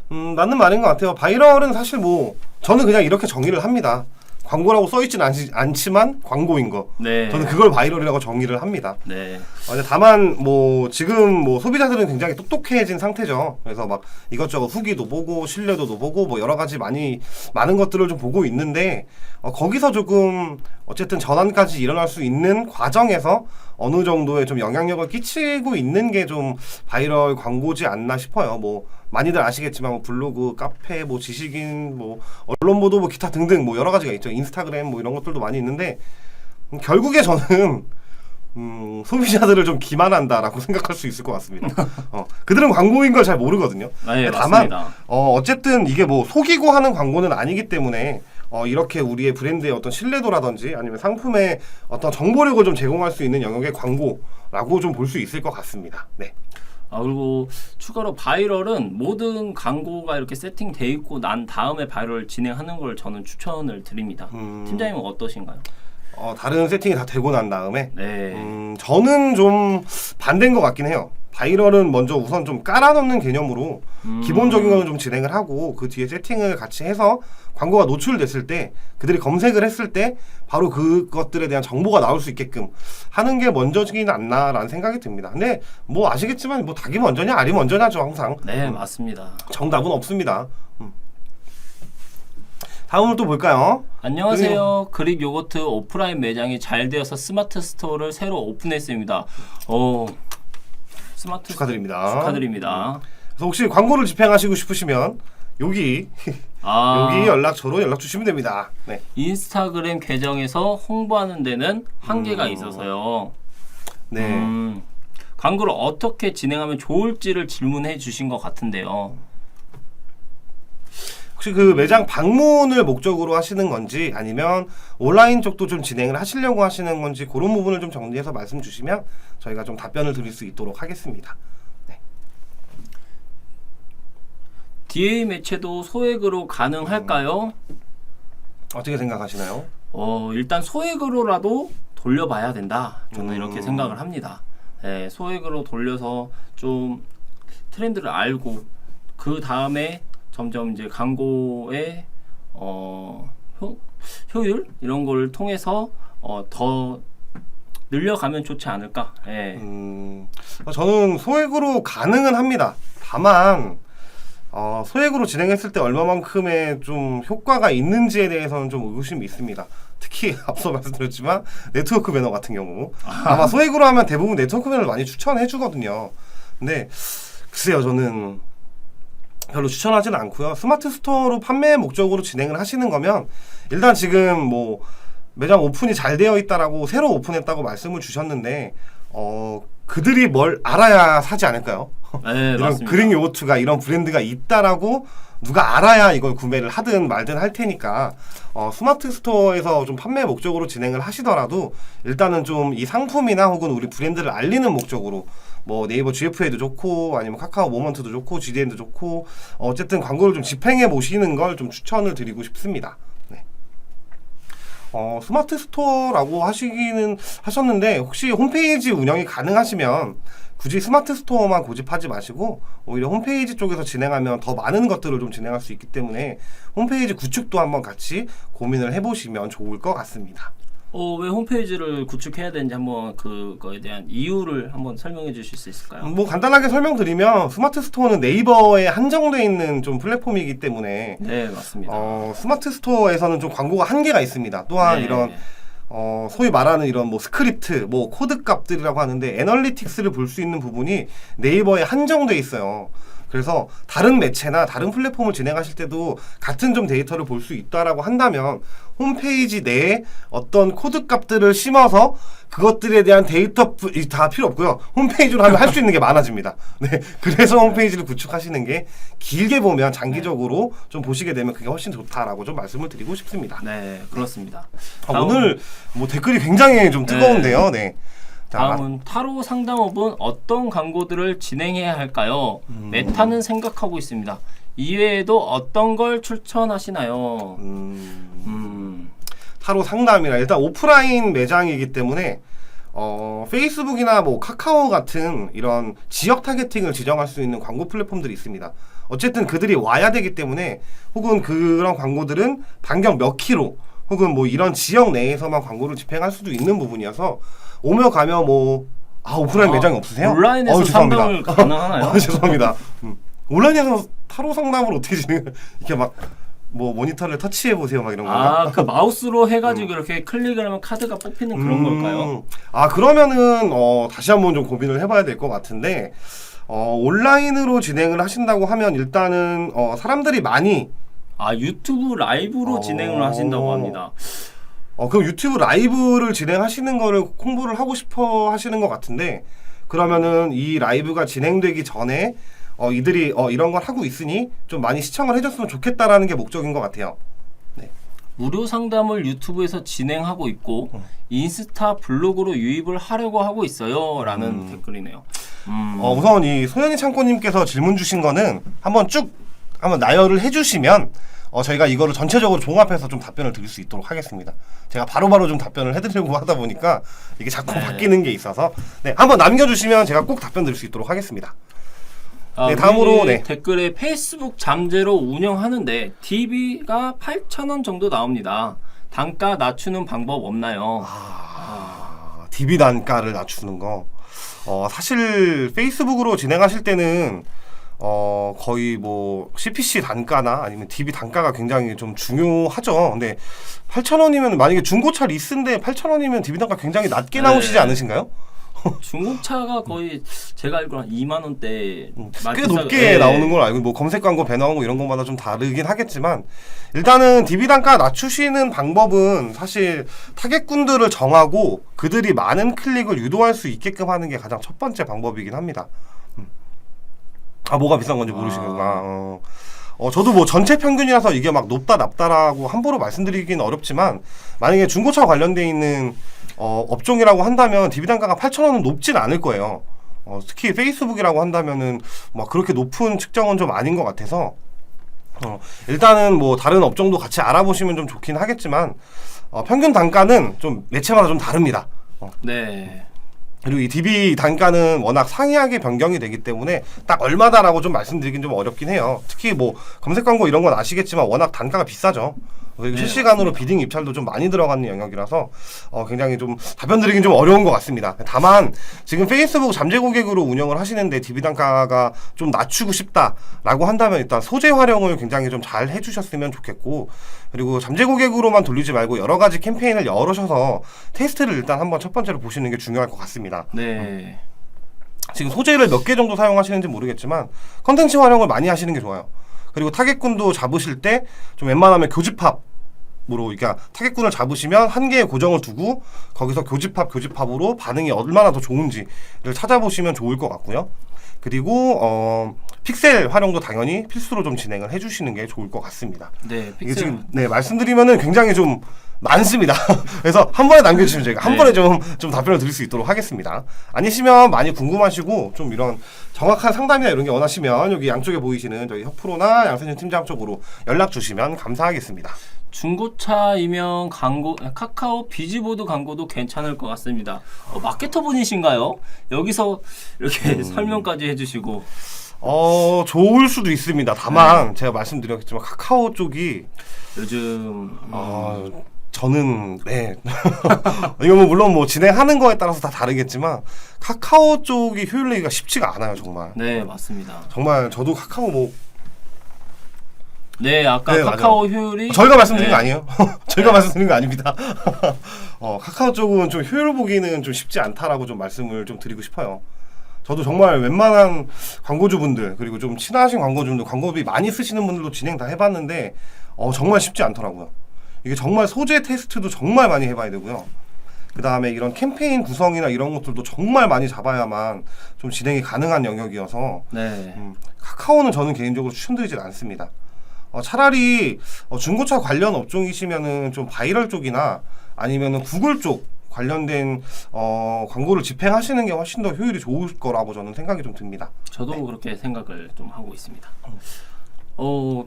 맞는 말인 것 같아요. 바이럴은 사실 뭐 저는 그냥 이렇게 정의를 합니다. 광고라고 써있지는 않지만 광고인 거. 네. 저는 그걸 바이럴이라고 정의를 합니다. 네. 근데 다만 뭐 지금 뭐 소비자들은 굉장히 똑똑해진 상태죠. 그래서 막 이것저것 후기도 보고 신뢰도도 보고 뭐 여러 가지 많은 것들을 좀 보고 있는데 거기서 조금 어쨌든 전환까지 일어날 수 있는 과정에서 어느 정도의 좀 영향력을 끼치고 있는 게 좀 바이럴 광고지 않나 싶어요. 뭐 많이들 아시겠지만 뭐 블로그, 카페, 뭐 지식인, 뭐 언론 보도, 뭐 기타 등등 뭐 여러 가지가 있죠. 인스타그램 뭐 이런 것들도 많이 있는데 결국에 저는 소비자들을 좀 기만한다라고 생각할 수 있을 것 같습니다. 그들은 광고인 걸 잘 모르거든요. 네, 다만 맞습니다. 어쨌든 이게 뭐 속이고 하는 광고는 아니기 때문에 이렇게 우리의 브랜드의 어떤 신뢰도라든지 아니면 상품의 어떤 정보력을 좀 제공할 수 있는 영역의 광고라고 좀 볼 수 있을 것 같습니다. 네. 그리고 추가로 바이럴은 모든 광고가 이렇게 세팅돼 있고 난 다음에 바이럴 진행하는 걸 저는 추천을 드립니다. 팀장님은 어떠신가요? 다른 세팅이 다 되고 난 다음에 네. 저는 좀 반대인 것 같긴 해요. 바이럴은 먼저 우선 좀 깔아놓는 개념으로 기본적인 거는 좀 진행을 하고 그 뒤에 세팅을 같이 해서 광고가 노출됐을 때 그들이 검색을 했을 때 바로 그것들에 대한 정보가 나올 수 있게끔 하는 게 먼저지긴 않나라는 생각이 듭니다. 근데 뭐 아시겠지만 뭐 닭이 먼저냐 알이 먼저냐죠 항상. 네, 맞습니다. 정답은 없습니다. 다음으로 또 볼까요? 안녕하세요. 그릭 요거트 오프라인 매장이 잘 되어서 스마트 스토어를 새로 오픈했습니다. 스마트 축하드립니다. 축하드립니다. 그래서 혹시 광고를 집행하시고 싶으시면 여기 여기 연락처로 연락 주시면 됩니다. 네. 인스타그램 계정에서 홍보하는 데는 한계가 있어서요. 네. 광고를 어떻게 진행하면 좋을지를 질문해 주신 것 같은데요. 혹시 그 매장 방문을 목적으로 하시는 건지 아니면 온라인 쪽도 좀 진행을 하시려고 하시는 건지 그런 부분을 좀 정리해서 말씀 주시면 저희가 좀 답변을 드릴 수 있도록 하겠습니다. 네. DA 매체도 소액으로 가능할까요? 어떻게 생각하시나요? 일단 소액으로라도 돌려봐야 된다. 저는 이렇게 생각을 합니다. 네, 소액으로 돌려서 좀 트렌드를 알고 그 다음에 점점 이제 광고의 효율 이런 걸 통해서 더 늘려가면 좋지 않을까. 예. 저는 소액으로 가능은 합니다. 다만 소액으로 진행했을 때 얼마만큼의 좀 효과가 있는지에 대해서는 좀 의구심이 있습니다. 특히 앞서 말씀드렸지만 네트워크 배너 같은 경우 아마 소액으로 하면 대부분 네트워크 배너를 많이 추천해 주거든요. 근데 글쎄요, 저는 별로 추천하지는 않고요. 스마트 스토어로 판매 목적으로 진행을 하시는 거면 일단 지금 뭐 매장 오픈이 잘 되어 있다라고 새로 오픈했다고 말씀을 주셨는데 그들이 뭘 알아야 사지 않을까요? 네, 이런 맞습니다. 그릭 요거트가 이런 브랜드가 있다라고 누가 알아야 이걸 구매를 하든 말든 할 테니까 스마트 스토어에서 좀 판매 목적으로 진행을 하시더라도 일단은 좀 이 상품이나 혹은 우리 브랜드를 알리는 목적으로 뭐 네이버 GFA도 좋고 아니면 카카오 모먼트도 좋고 GDN도 좋고 어쨌든 광고를 좀 집행해 보시는 걸 좀 추천을 드리고 싶습니다. 네. 스마트 스토어라고 하셨는데 혹시 홈페이지 운영이 가능하시면 굳이 스마트 스토어만 고집하지 마시고 오히려 홈페이지 쪽에서 진행하면 더 많은 것들을 좀 진행할 수 있기 때문에 홈페이지 구축도 한번 같이 고민을 해보시면 좋을 것 같습니다. 왜 홈페이지를 구축해야 되는지 한번 그거에 대한 이유를 한번 설명해 주실 수 있을까요? 뭐 간단하게 설명드리면 스마트 스토어는 네이버에 한정되어 있는 좀 플랫폼이기 때문에 네, 맞습니다. 스마트 스토어에서는 좀 광고가 한계가 있습니다. 또한 네. 이런 소위 말하는 이런 뭐 스크립트, 뭐 코드 값들이라고 하는데 애널리틱스를 볼 수 있는 부분이 네이버에 한정돼 있어요. 그래서 다른 매체나 다른 플랫폼을 진행하실 때도 같은 좀 데이터를 볼 수 있다라고 한다면 홈페이지 내에 어떤 코드 값들을 심어서 그것들에 대한 데이터 다 필요 없고요. 홈페이지로 하면 할 수 있는 게 많아집니다. 네, 그래서 홈페이지를 구축하시는 게 길게 보면 장기적으로 좀 보시게 되면 그게 훨씬 좋다라고 좀 말씀을 드리고 싶습니다. 네, 그렇습니다. 오늘 뭐 댓글이 굉장히 좀 뜨거운데요. 네. 다음은 타로 상담업은 어떤 광고들을 진행해야 할까요? 메타는 생각하고 있습니다. 이외에도 어떤 걸 추천하시나요? 타로 상담이라 일단 오프라인 매장이기 때문에 페이스북이나 뭐 카카오 같은 이런 지역 타겟팅을 지정할 수 있는 광고 플랫폼들이 있습니다. 어쨌든 그들이 와야 되기 때문에 혹은 그런 광고들은 반경 몇 킬로 혹은 뭐 이런 지역 내에서만 광고를 집행할 수도 있는 부분이어서 오며 가며 뭐 오프라인 매장이 없으세요? 온라인에서 죄송합니다. 상담을 가능하나요? 죄송합니다. 온라인에서 타로 상담을 어떻게 진행? 이렇게 막 뭐 모니터를 터치해 보세요, 막 이런 건가? 그 마우스로 해가지고 이렇게 클릭을 하면 카드가 뽑히는 그런 걸까요? 그러면은 다시 한번 좀 고민을 해봐야 될 것 같은데 온라인으로 진행을 하신다고 하면 일단은 사람들이 많이 유튜브 라이브로 진행을 하신다고 합니다. 그럼 유튜브 라이브를 진행하시는 거를 홍보를 하고 싶어 하시는 것 같은데 그러면은 이 라이브가 진행되기 전에 이들이 이런 걸 하고 있으니 좀 많이 시청을 해줬으면 좋겠다라는 게 목적인 것 같아요. 네. 무료 상담을 유튜브에서 진행하고 있고 인스타 블로그로 유입을 하려고 하고 있어요 라는 댓글이네요. 우선 이 소연이 창고님께서 질문 주신 거는 한번 나열을 해주시면 저희가 이거를 전체적으로 종합해서 좀 답변을 드릴 수 있도록 하겠습니다. 제가 바로바로 좀 답변을 해드리려고 하다 보니까 이게 자꾸 바뀌는 게 있어서 한번 남겨주시면 제가 꼭 답변 드릴 수 있도록 하겠습니다. 다음으로 댓글에 페이스북 잠재로 운영하는데 DB가 8,000원 정도 나옵니다. 단가 낮추는 방법 없나요? DB 단가를 낮추는 거 사실 페이스북으로 진행하실 때는 거의 뭐 CPC 단가나 아니면 DB 단가가 굉장히 좀 중요하죠. 근데 8,000원이면 만약에 중고차 리스인데 8,000원이면 DB 단가 굉장히 낮게 나오시지 않으신가요? 중고차가 거의 제가 알기로 한 2만 원대 꽤 높게 나오는 걸 알고 뭐 검색 광고, 배너 광고 이런 것마다 좀 다르긴 하겠지만 일단은 DB 단가 낮추시는 방법은 사실 타겟군들을 정하고 그들이 많은 클릭을 유도할 수 있게끔 하는 게 가장 첫 번째 방법이긴 합니다. 뭐가 비싼 건지 모르시는구나. 저도 뭐 전체 평균이라서 이게 막 높다 낮다라고 함부로 말씀드리기는 어렵지만 만약에 중고차 관련돼 있는 업종이라고 한다면 DB 단가가 8,000원은 높진 않을 거예요. 특히 페이스북이라고 한다면은 막 그렇게 높은 측정은 좀 아닌 것 같아서 일단은 뭐 다른 업종도 같이 알아보시면 좀 좋긴 하겠지만 평균 단가는 좀 매체마다 좀 다릅니다. 네. 그리고 이 DB 단가는 워낙 상이하게 변경이 되기 때문에 딱 얼마다라고 좀 말씀드리긴 좀 어렵긴 해요. 특히 뭐 검색 광고 이런 건 아시겠지만 워낙 단가가 비싸죠. 그리고 실시간으로 맞습니다. 비딩 입찰도 좀 많이 들어가는 영역이라서 굉장히 좀 답변 드리긴 좀 어려운 것 같습니다. 다만 지금 페이스북 잠재 고객으로 운영을 하시는데 DB 단가가 좀 낮추고 싶다라고 한다면 일단 소재 활용을 굉장히 좀 잘 해주셨으면 좋겠고 그리고 잠재 고객으로만 돌리지 말고 여러 가지 캠페인을 열으셔서 테스트를 일단 한번 첫 번째로 보시는 게 중요할 것 같습니다. 네. 지금 소재를 몇 개 정도 사용하시는지 모르겠지만 컨텐츠 활용을 많이 하시는 게 좋아요. 그리고 타겟군도 잡으실 때 좀 웬만하면 교집합으로 그러니까 타겟군을 잡으시면 한 개의 고정을 두고 거기서 교집합으로 반응이 얼마나 더 좋은지를 찾아보시면 좋을 것 같고요. 그리고 픽셀 활용도 당연히 필수로 좀 진행을 해주시는 게 좋을 것 같습니다. 네, 이게 지금 말씀드리면은 굉장히 좀 많습니다. 그래서 한 번에 남겨주시면 저희가 한 번에 좀 답변을 드릴 수 있도록 하겠습니다. 아니시면 많이 궁금하시고 좀 이런 정확한 상담이나 이런 게 원하시면 여기 양쪽에 보이시는 저희 협프로나 양세준 팀장 쪽으로 연락 주시면 감사하겠습니다. 중고차이면 카카오 비즈보드 광고도 괜찮을 것 같습니다. 마케터 분이신가요? 여기서 이렇게 설명까지 해주시고 좋을 수도 있습니다. 다만 제가 말씀드렸겠지만 카카오 쪽이 요즘 저는 이거 뭐 물론 뭐 진행하는 거에 따라서 다 다르겠지만 카카오 쪽이 효율 내기가 쉽지가 않아요, 정말. 네, 맞습니다. 정말 저도 카카오 아까 카카오 맞아요. 효율이 저희가 말씀드린 거 아니에요. 저희가 말씀드린 거 아닙니다. 카카오 쪽은 좀 효율 보기는 좀 쉽지 않다라고 좀 말씀을 좀 드리고 싶어요. 저도 정말 웬만한 광고주분들 그리고 좀 친하신 광고주분들 광고비 많이 쓰시는 분들도 진행 다 해봤는데 정말 쉽지 않더라고요. 이게 정말 소재 테스트도 정말 많이 해봐야 되고요. 그 다음에 이런 캠페인 구성이나 이런 것들도 정말 많이 잡아야만 좀 진행이 가능한 영역이어서 카카오는 저는 개인적으로 추천드리진 않습니다. 차라리 중고차 관련 업종이시면은 좀 바이럴 쪽이나 아니면은 구글 쪽 관련된 광고를 집행하시는 게 훨씬 더 효율이 좋을 거라고 저는 생각이 좀 듭니다. 저도 그렇게 생각을 좀 하고 있습니다.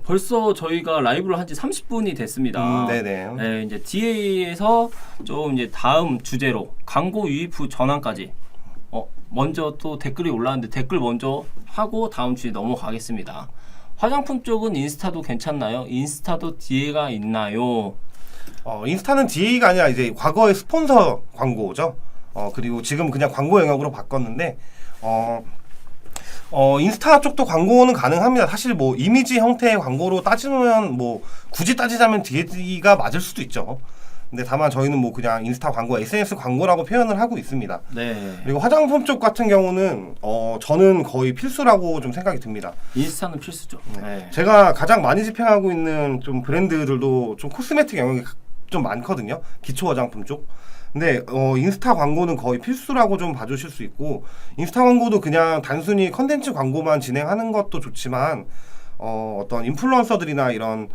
벌써 저희가 라이브를 한 지 30분이 됐습니다. 네네. 이제 DA에서 좀 이제 다음 주제로 광고 유입 후 전환까지 먼저 또 댓글이 올라왔는데 댓글 먼저 하고 다음 주에 넘어가겠습니다. 화장품 쪽은 인스타도 괜찮나요? 인스타도 DA가 있나요? 인스타는 DA가 아니라 이제 과거의 스폰서 광고죠. 그리고 지금 그냥 광고 영역으로 바꿨는데 인스타 쪽도 광고는 가능합니다. 사실 뭐 이미지 형태의 광고로 따지면 뭐 굳이 따지자면 DA가 맞을 수도 있죠. 근데 다만 저희는 뭐 그냥 인스타 광고, SNS 광고라고 표현을 하고 있습니다. 네. 그리고 화장품 쪽 같은 경우는 저는 거의 필수라고 좀 생각이 듭니다. 인스타는 필수죠. 네. 제가 가장 많이 집행하고 있는 좀 브랜드들도 좀 코스메틱 영역이 좀 많거든요. 기초 화장품 쪽. 근데 인스타 광고는 거의 필수라고 좀 봐주실 수 있고, 인스타 광고도 그냥 단순히 컨텐츠 광고만 진행하는 것도 좋지만 어떤 인플루언서들이나 이런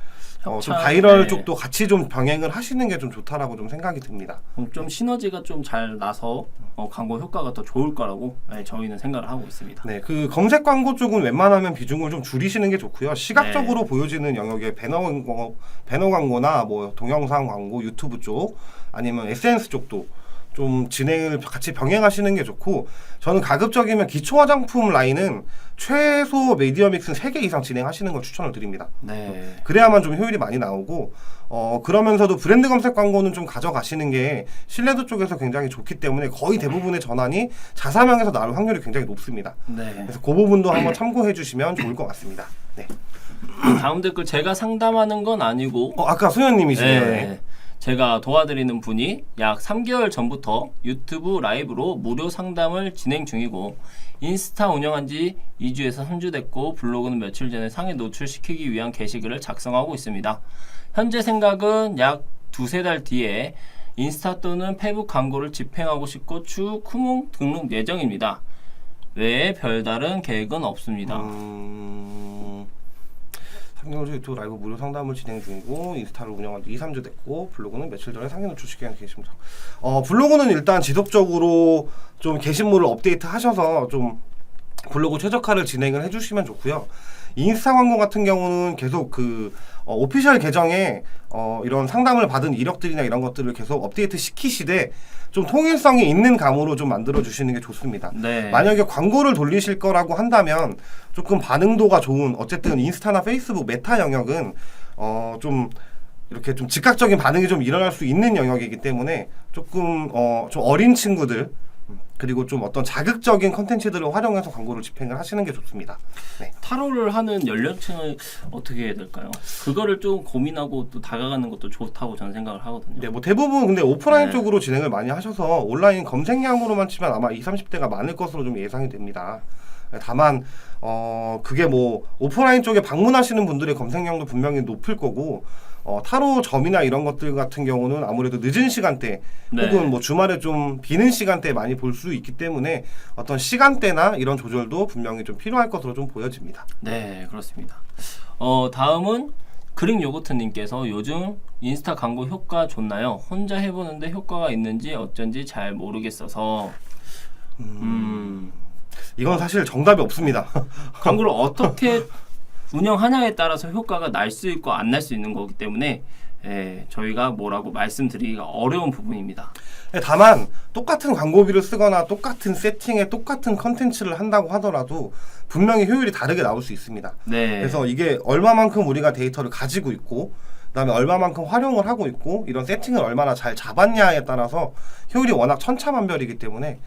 좀 바이럴 쪽도 같이 좀 병행을 하시는 게 좀 좋다라고 좀 생각이 듭니다. 좀 시너지가 좀 잘 나서 광고 효과가 더 좋을 거라고 저희는 생각을 하고 있습니다. 네, 그 검색 광고 쪽은 웬만하면 비중을 좀 줄이시는 게 좋고요. 시각적으로 보여지는 영역의 배너 광고나 뭐 동영상 광고, 유튜브 쪽 아니면 SNS 쪽도 좀 진행을 같이 병행하시는 게 좋고, 저는 가급적이면 기초 화장품 라인은 최소 미디어 믹스는 3개 이상 진행하시는 걸 추천을 드립니다. 네. 그래야만 좀 효율이 많이 나오고, 그러면서도 브랜드 검색 광고는 좀 가져가시는 게 신뢰도 쪽에서 굉장히 좋기 때문에 거의 대부분의 전환이 자사명에서 나올 확률이 굉장히 높습니다. 네. 그래서 그 부분도 한번 참고해 주시면 좋을 것 같습니다. 네. 다음 댓글 제가 상담하는 건 아니고 아까 소연님이시네요. 네. 제가 도와드리는 분이 약 3개월 전부터 유튜브 라이브로 무료 상담을 진행 중이고, 인스타 운영한 지 2주에서 3주 됐고, 블로그는 며칠 전에 상에 노출시키기 위한 게시글을 작성하고 있습니다. 현재 생각은 약 2-3달 뒤에 인스타 또는 페북 광고를 집행하고 싶고 추후 쿠몽 등록 예정입니다. 외에 별다른 계획은 없습니다. 3개월 전 유튜브 라이브 무료 상담을 진행 중이고, 인스타를 운영한 지 2-3주 됐고, 블로그는 며칠 전에 상해 노출시키는 게시물. 블로그는 일단 지속적으로 좀 게시물을 업데이트 하셔서 좀 블로그 최적화를 진행을 해주시면 좋고요. 인스타 광고 같은 경우는 계속 그 오피셜 계정에 이런 상담을 받은 이력들이나 이런 것들을 계속 업데이트 시키시되 좀 통일성이 있는 감으로 좀 만들어 주시는 게 좋습니다. 네. 만약에 광고를 돌리실 거라고 한다면 조금 반응도가 좋은, 어쨌든 인스타나 페이스북 메타 영역은 좀 이렇게 좀 즉각적인 반응이 좀 일어날 수 있는 영역이기 때문에 조금 좀 어린 친구들, 그리고 좀 어떤 자극적인 컨텐츠들을 활용해서 광고를 집행을 하시는 게 좋습니다. 네. 타로를 하는 연령층을 어떻게 해야 될까요? 그거를 좀 고민하고 또 다가가는 것도 좋다고 저는 생각을 하거든요. 네, 뭐 대부분 근데 오프라인 네. 쪽으로 진행을 많이 하셔서 온라인 검색량으로만 치면 아마 20-30대가 많을 것으로 좀 예상이 됩니다. 다만 그게 뭐 오프라인 쪽에 방문하시는 분들의 검색량도 분명히 높을 거고, 타로점이나 이런 것들 같은 경우는 아무래도 늦은 시간대 네. 혹은 뭐 주말에 좀 비는 시간대에 많이 볼 수 있기 때문에 어떤 시간대나 이런 조절도 분명히 좀 필요할 것으로 좀 보여집니다. 네, 그렇습니다. 다음은 그릭 요거트님께서 요즘 인스타 광고 효과 좋나요? 혼자 해보는데 효과가 있는지 어쩐지 잘 모르겠어서. 이건 사실 정답이 없습니다. 광고를 어떻게 운영하냐에 따라서 효과가 날 수 있고 안 날 수 있는 거기 때문에 저희가 뭐라고 말씀드리기가 어려운 부분입니다. 다만 똑같은 광고비를 쓰거나 똑같은 세팅에 똑같은 컨텐츠를 한다고 하더라도 분명히 효율이 다르게 나올 수 있습니다. 네. 그래서 이게 얼마만큼 우리가 데이터를 가지고 있고, 그다음에 얼마만큼 활용을 하고 있고, 이런 세팅을 얼마나 잘 잡았냐에 따라서 효율이 워낙 천차만별이기 때문에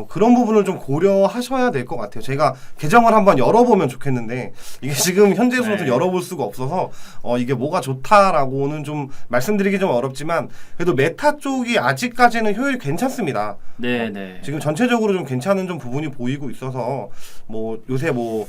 그런 부분을 좀 고려하셔야 될 것 같아요. 제가 계정을 한번 열어보면 좋겠는데 이게 지금 현재로서는 네. 열어볼 수가 없어서 이게 뭐가 좋다라고는 좀 말씀드리기 좀 어렵지만, 그래도 메타 쪽이 아직까지는 효율이 괜찮습니다. 네, 네. 지금 전체적으로 좀 괜찮은 좀 부분이 보이고 있어서 뭐 요새 뭐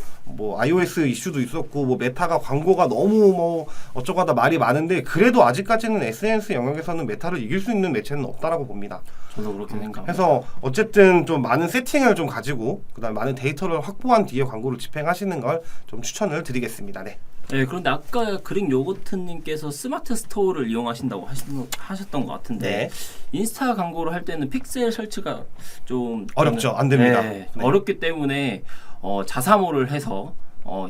iOS 이슈도 있었고 뭐 메타가 광고가 너무 뭐 어쩌고 하다 말이 많은데, 그래도 아직까지는 SNS 영역에서는 메타를 이길 수 있는 매체는 없다라고 봅니다. 저도 그렇게 생각합니다. 그래서 어쨌든 좀 많은 세팅을 좀 가지고 그다음에 많은 데이터를 확보한 뒤에 광고를 집행하시는 걸 좀 추천을 드리겠습니다. 네. 네, 그런데 아까 그릭 요거트님께서 스마트 스토어를 이용하신다고 하셨던 것 같은데, 네. 인스타 광고를 할 때는 픽셀 설치가 좀 어렵죠. 안 됩니다. 네, 네. 어렵기 때문에 자사모를 해서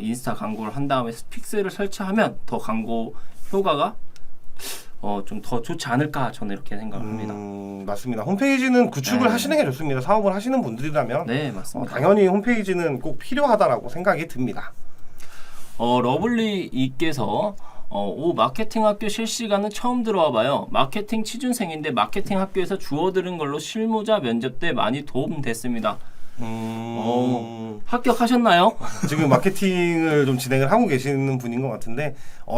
인스타 광고를 한 다음에 픽셀을 설치하면 더 광고 효과가 좀 더 좋지 않을까, 저는 이렇게 생각을 합니다. 맞습니다. 홈페이지는 구축을 네. 하시는 게 좋습니다. 사업을 하시는 분들이라면 네, 맞습니다. 당연히 홈페이지는 꼭 필요하다라고 생각이 듭니다. 러블리 이께서 오 마케팅 학교 실시간은 처음 들어와 봐요. 마케팅 취준생인데 마케팅 학교에서 주워 들은 걸로 실무자 면접 때 많이 도움됐습니다. 합격하셨나요? 지금 마케팅을 좀 진행을 하고 계시는 분인 것 같은데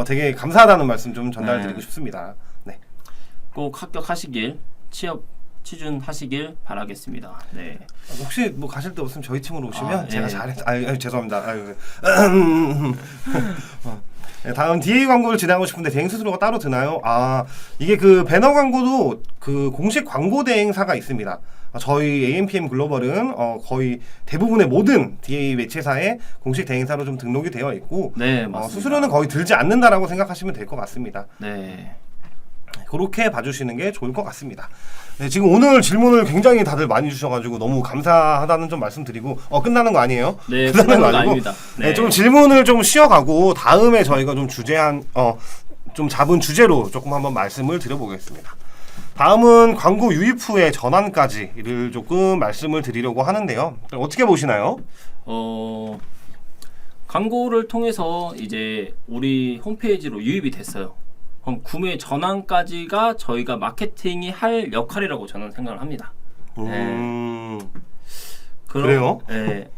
되게 감사하다는 말씀 좀 전달드리고 싶습니다. 네. 꼭 합격하시길 취준하시길 바라겠습니다. 네. 혹시 뭐 가실 데 없으면 저희 팀으로 오시면 제가 죄송합니다. 네, 다음 DA 광고를 진행하고 싶은데 대행 수수료가 따로 드나요? 이게 그 배너 광고도 그 공식 광고 대행사가 있습니다. 저희 AMPM 글로벌은 거의 대부분의 모든 DA 매체사의 공식 대행사로 좀 등록이 되어 있고, 네, 맞습니다. 수수료는 거의 들지 않는다라고 생각하시면 될 것 같습니다. 네. 그렇게 봐주시는 게 좋을 것 같습니다. 네, 지금 오늘 질문을 굉장히 다들 많이 주셔가지고 너무 감사하다는 좀 말씀드리고 끝나는 거 아니에요? 네, 끝나는 거 아닙니다. 네, 좀 질문을 좀 쉬어가고 다음에 저희가 좀 좀 잡은 주제로 조금 한번 말씀을 드려보겠습니다. 다음은 광고 유입 후의 전환까지를 조금 말씀을 드리려고 하는데요. 어떻게 보시나요? 광고를 통해서 이제 우리 홈페이지로 유입이 됐어요. 그럼 구매 전환까지가 저희가 마케팅이 할 역할이라고 저는 생각을 합니다. 그래요? 네.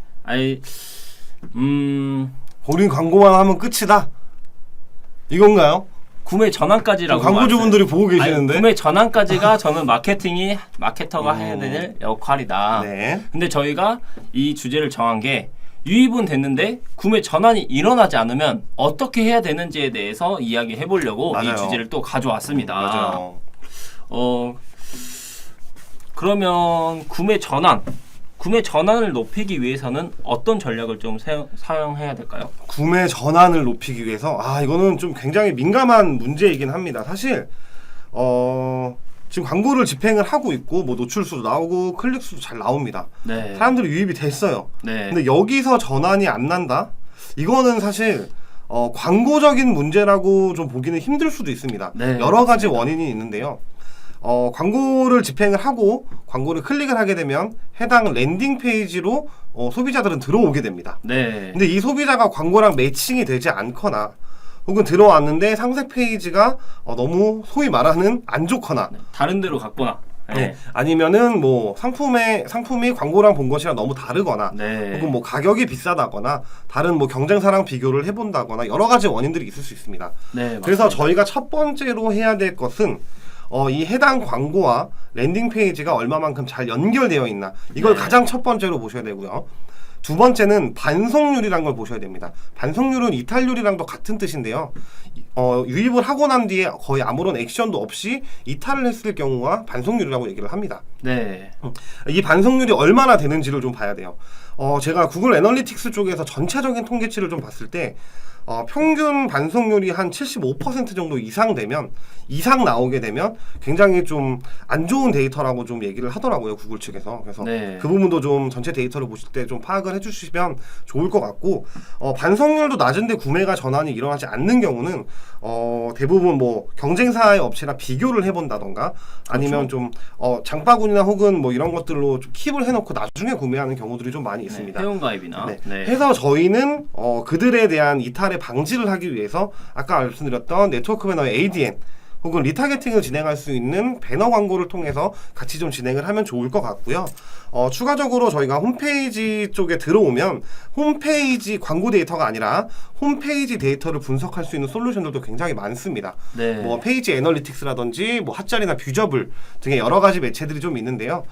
우린 광고만 하면 끝이다? 이건가요? 구매 전환까지라고 광고주분들이 보고 계시는데 구매 전환까지가 저는 마케터가 해야 될 역할이다. 네. 근데 저희가 이 주제를 정한 게 유입은 됐는데 구매 전환이 일어나지 않으면 어떻게 해야 되는지에 대해서 이야기해 보려고 맞아요. 이 주제를 또 가져왔습니다. 맞아요. 그러면 구매 전환을 높이기 위해서는 어떤 전략을 좀 사용해야 될까요? 구매 전환을 높이기 위해서 이거는 좀 굉장히 민감한 문제이긴 합니다. 사실 지금 광고를 집행을 하고 있고 뭐 노출수도 나오고 클릭수도 잘 나옵니다. 네. 사람들이 유입이 됐어요. 네. 근데 여기서 전환이 안 난다? 이거는 사실 광고적인 문제라고 좀 보기는 힘들 수도 있습니다. 네, 여러 가지 맞습니다. 원인이 있는데요. 광고를 집행을 하고 광고를 클릭을 하게 되면 해당 랜딩 페이지로 소비자들은 들어오게 됩니다. 네. 근데 이 소비자가 광고랑 매칭이 되지 않거나 혹은 들어왔는데 상세 페이지가 너무 소위 말하는 안 좋거나 다른 데로 갔거나 네. 아니면은 뭐 상품이 광고랑 본 것이랑 너무 다르거나 네. 혹은 뭐 가격이 비싸다거나 다른 뭐 경쟁사랑 비교를 해본다거나 여러 가지 원인들이 있을 수 있습니다. 네, 그래서 맞습니다. 저희가 첫 번째로 해야 될 것은 이 해당 광고와 랜딩 페이지가 얼마만큼 잘 연결되어 있나 이걸 네. 가장 첫 번째로 보셔야 되고요. 두 번째는 반송률이라는 걸 보셔야 됩니다. 반송률은 이탈률이랑도 같은 뜻인데요. 유입을 하고 난 뒤에 거의 아무런 액션도 없이 이탈을 했을 경우가 반송률이라고 얘기를 합니다. 네. 이 반송률이 얼마나 되는지를 좀 봐야 돼요. 제가 구글 애널리틱스 쪽에서 전체적인 통계치를 좀 봤을 때 평균 반송률이 한 75% 정도 이상 나오게 되면 굉장히 좀 안 좋은 데이터라고 좀 얘기를 하더라고요, 구글 측에서. 그래서 네. 그 부분도 좀 전체 데이터를 보실 때 좀 파악을 해주시면 좋을 것 같고, 반송률도 낮은데 구매가 전환이 일어나지 않는 경우는 대부분 뭐 경쟁사의 업체랑 비교를 해본다던가 아니면 좀 장바구니나 혹은 뭐 이런 것들로 좀 킵을 해놓고 나중에 구매하는 경우들이 좀 많이 있습니다. 회원가입이나. 네. 네. 해서 저희는 그들에 대한 이탈의 방지를 하기 위해서 아까 말씀드렸던 네트워크 배너의 ADN 혹은 리타게팅을 진행할 수 있는 배너 광고를 통해서 같이 좀 진행을 하면 좋을 것 같고요. 추가적으로 저희가 홈페이지 쪽에 들어오면 홈페이지 광고 데이터가 아니라 홈페이지 데이터를 분석할 수 있는 솔루션들도 굉장히 많습니다. 네. 뭐 페이지 애널리틱스라든지 뭐 핫잘이나 뷰저블 등의 여러 가지 매체들이 좀 있는데요.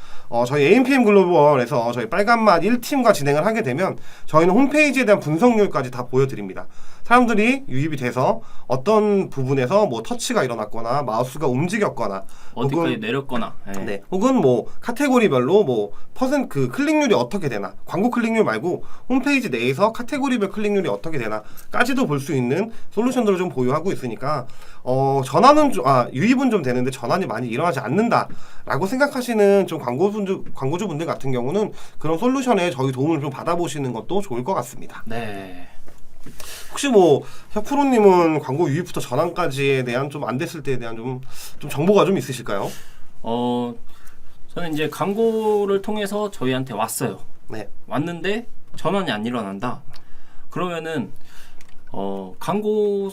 저희 AMPM 글로벌에서 저희 빨간맛 1팀과 진행을 하게 되면 저희는 홈페이지에 대한 분석률까지 다 보여드립니다. 사람들이 유입이 돼서 어떤 부분에서 뭐 터치가 일어났거나 마우스가 움직였거나 어디까지 내렸거나. 네. 혹은 뭐 카테고리별로 뭐 그 클릭률이 어떻게 되나, 광고 클릭률 말고 홈페이지 내에서 카테고리별 클릭률이 어떻게 되나까지도 볼 수 있는 솔루션들을 좀 보유하고 있으니까 전환은 유입은 좀 되는데 전환이 많이 일어나지 않는다라고 생각하시는 좀 광고주분들 같은 경우는 그런 솔루션에 저희 도움을 좀 받아보시는 것도 좋을 것 같습니다. 네. 혹시 뭐 혁프로님은 광고 유입부터 전환까지에 대한 좀 안 됐을 때에 대한 좀 정보가 좀 있으실까요? 저는 이제 광고를 통해서 저희한테 왔어요. 네. 왔는데 전환이 안 일어난다. 그러면은 광고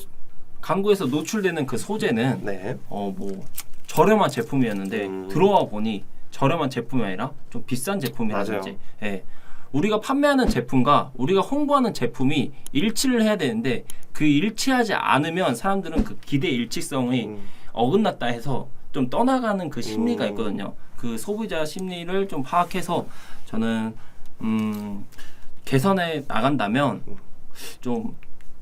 광고에서 노출되는 그 소재는 네. 뭐 저렴한 제품이었는데 들어와 보니 저렴한 제품이 아니라 좀 비싼 제품이라든지, 예. 우리가 판매하는 제품과 우리가 홍보하는 제품이 일치를 해야 되는데 그 일치하지 않으면 사람들은 그 기대 일치성이 어긋났다 해서 좀 떠나가는 그 심리가 있거든요. 그 소비자 심리를 좀 파악해서 저는 개선해 나간다면 좀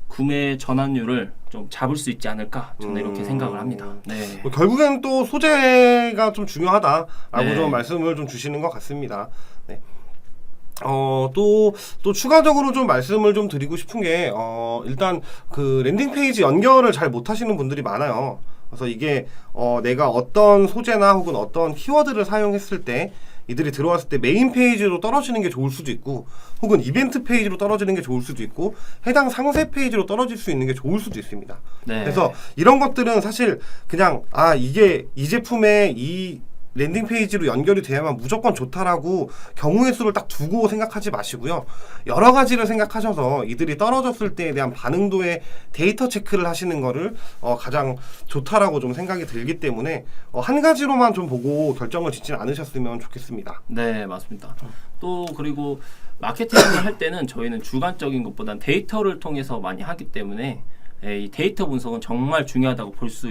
구매 전환율을 좀 잡을 수 있지 않을까 저는 이렇게 생각을 합니다. 네. 뭐 결국엔 또 소재가 좀 중요하다라고 네. 좀 말씀을 좀 주시는 것 같습니다. 네. 또 추가적으로 좀 말씀을 좀 드리고 싶은 게, 일단 그 랜딩 페이지 연결을 잘 못하시는 분들이 많아요. 그래서 이게, 내가 어떤 소재나 혹은 어떤 키워드를 사용했을 때 이들이 들어왔을 때 메인 페이지로 떨어지는 게 좋을 수도 있고, 혹은 이벤트 페이지로 떨어지는 게 좋을 수도 있고, 해당 상세 페이지로 떨어질 수 있는 게 좋을 수도 있습니다. 네. 그래서 이런 것들은 사실 그냥 이게 이 제품의 이 랜딩 페이지로 연결이 돼야만 무조건 좋다라고 경우의 수를 딱 두고 생각하지 마시고요. 여러 가지를 생각하셔서 이들이 떨어졌을 때에 대한 반응도의 데이터 체크를 하시는 거를 가장 좋다라고 좀 생각이 들기 때문에 한 가지로만 좀 보고 결정을 짓지 않으셨으면 좋겠습니다. 네, 맞습니다. 또 그리고 마케팅을 할 때는 저희는 주관적인 것보단 데이터를 통해서 많이 하기 때문에 이 데이터 분석은 정말 중요하다고 볼 수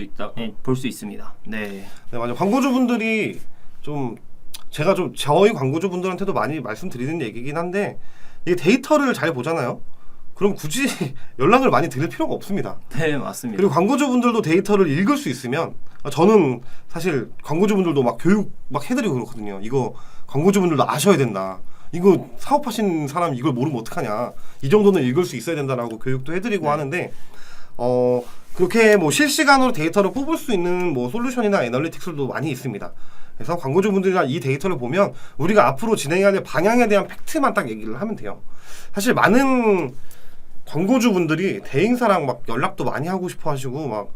있습니다. 네. 네, 맞아요. 광고주분들이 제가 저희 광고주분들한테도 많이 말씀드리는 얘기긴 한데, 이게 데이터를 잘 보잖아요. 그럼 굳이 연락을 많이 드릴 필요가 없습니다. 네, 맞습니다. 그리고 광고주분들도 데이터를 읽을 수 있으면, 저는 사실 광고주분들도 막 교육 막 해드리고 그렇거든요. 이거 광고주분들도 아셔야 된다. 이거 사업하신 사람 이걸 모르면 어떡하냐. 이 정도는 읽을 수 있어야 된다라고 교육도 해드리고 하는데, 그렇게 뭐 실시간으로 데이터를 뽑을 수 있는 뭐 솔루션이나 애널리틱스도 많이 있습니다. 그래서 광고주분들이랑 이 데이터를 보면 우리가 앞으로 진행해야 될 방향에 대한 팩트만 딱 얘기를 하면 돼요. 사실 많은 광고주분들이 대행사랑 막 연락도 많이 하고 싶어 하시고 막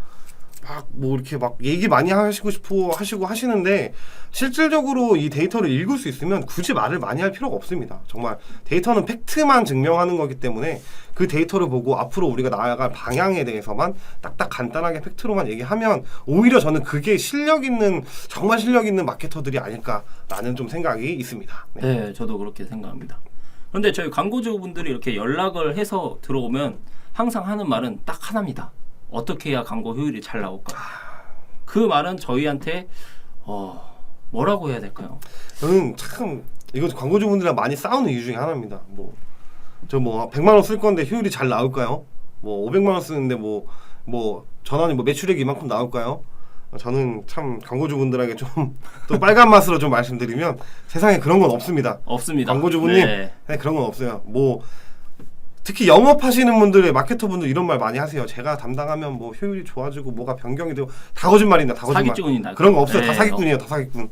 뭐 이렇게 막 얘기 많이 하시고 싶어 하시고 하시는데, 실질적으로 이 데이터를 읽을 수 있으면 굳이 말을 많이 할 필요가 없습니다. 정말 데이터는 팩트만 증명하는 거기 때문에 그 데이터를 보고 앞으로 우리가 나아갈 방향에 대해서만 딱딱 간단하게 팩트로만 얘기하면 오히려 저는 그게 정말 실력 있는 마케터들이 아닐까라는 좀 생각이 있습니다. 네. 네, 저도 그렇게 생각합니다. 그런데 저희 광고주분들이 이렇게 연락을 해서 들어오면 항상 하는 말은 딱 하나입니다. 어떻게 해야 광고 효율이 잘 나올까? 그 말은 저희한테 뭐라고 해야 될까요? 저는 참 이거 광고주분들이랑 많이 싸우는 이유 중에 하나입니다. 저 100만 원 쓸 건데 효율이 잘 나올까요? 500만 원 쓰는데 전환이 매출액이 이만큼 나올까요? 저는 참 광고주분들에게 좀 또 빨간 맛으로 좀 말씀드리면 세상에 그런 건 없습니다. 없습니다. 광고주분님, 네. 그런 건 없어요. 특히 영업하시는 분들의 마케터분들 이런 말 많이 하세요. 제가 담당하면 효율이 좋아지고 뭐가 변경이 되고 다 거짓말입니다. 다 거짓말. 사기꾼이다. 그런 거 없어요. 네. 다 사기꾼이에요. 다 사기꾼.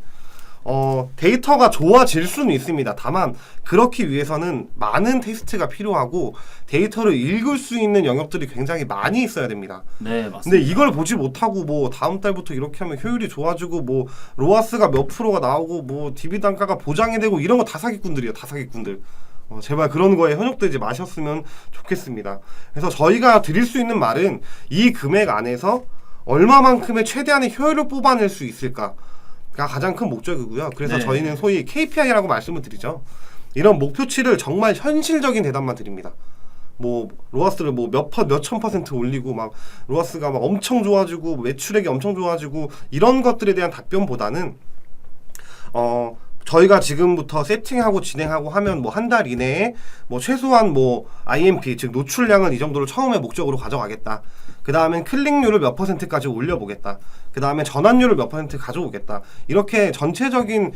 데이터가 좋아질 수는 있습니다. 다만 그렇기 위해서는 많은 테스트가 필요하고 데이터를 읽을 수 있는 영역들이 굉장히 많이 있어야 됩니다. 네, 맞습니다. 근데 이걸 보지 못하고 다음 달부터 이렇게 하면 효율이 좋아지고 로아스가 몇 프로가 나오고 DB 단가가 보장이 되고 이런 거 다 사기꾼들이에요. 다 사기꾼들. 제발 그런 거에 현혹되지 마셨으면 좋겠습니다. 그래서 저희가 드릴 수 있는 말은 이 금액 안에서 얼마만큼의 최대한의 효율을 뽑아낼 수 있을까 가 가장 큰 목적이고요. 그래서 네. 저희는 소위 KPI라고 말씀을 드리죠. 이런 목표치를 정말 현실적인 대답만 드립니다. 로아스를 몇천 % 올리고 로아스가 엄청 좋아지고 매출액이 엄청 좋아지고 이런 것들에 대한 답변보다는 저희가 지금부터 세팅하고 진행하고 하면 한 달 이내에 최소한 IMP 즉 노출량은 이 정도를 처음에 목적으로 가져가겠다. 그 다음엔 클릭률을 몇 %까지 올려보겠다. 그 다음에 전환율을 몇 % 가져오겠다. 이렇게 전체적인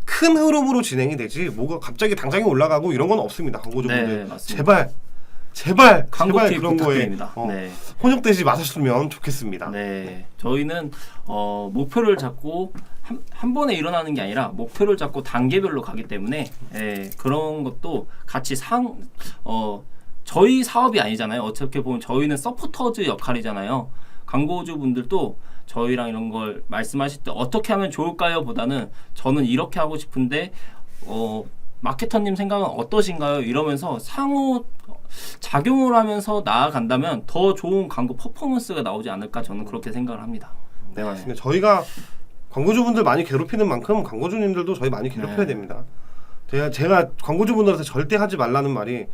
큰 흐름으로 진행이 되지 뭐가 갑자기 당장에 올라가고 이런 건 없습니다. 광고주분들. 네, 맞습니다. 제발 광고 팁 그런 거에 부탁드립니다. 네. 혼역되지 마셨으면 좋겠습니다. 네, 저희는 목표를 잡고 한 번에 일어나는 게 아니라 목표를 잡고 단계별로 가기 때문에 그런 것도 같이 저희 사업이 아니잖아요. 어떻게 보면 저희는 서포터즈 역할이잖아요. 광고주분들도 저희랑 이런 걸 말씀하실 때 어떻게 하면 좋을까요? 보다는 저는 이렇게 하고 싶은데 마케터님 생각은 어떠신가요? 이러면서 상호 작용을 하면서 나아간다면 더 좋은 광고 퍼포먼스가 나오지 않을까 저는 그렇게 생각을 합니다. 네, 맞습니다. 저희가 광고주분들 많이 괴롭히는 만큼 광고주님들도 저희 많이 괴롭혀야 됩니다. 제가 광고주분들한테 절대 하지 말라는 말이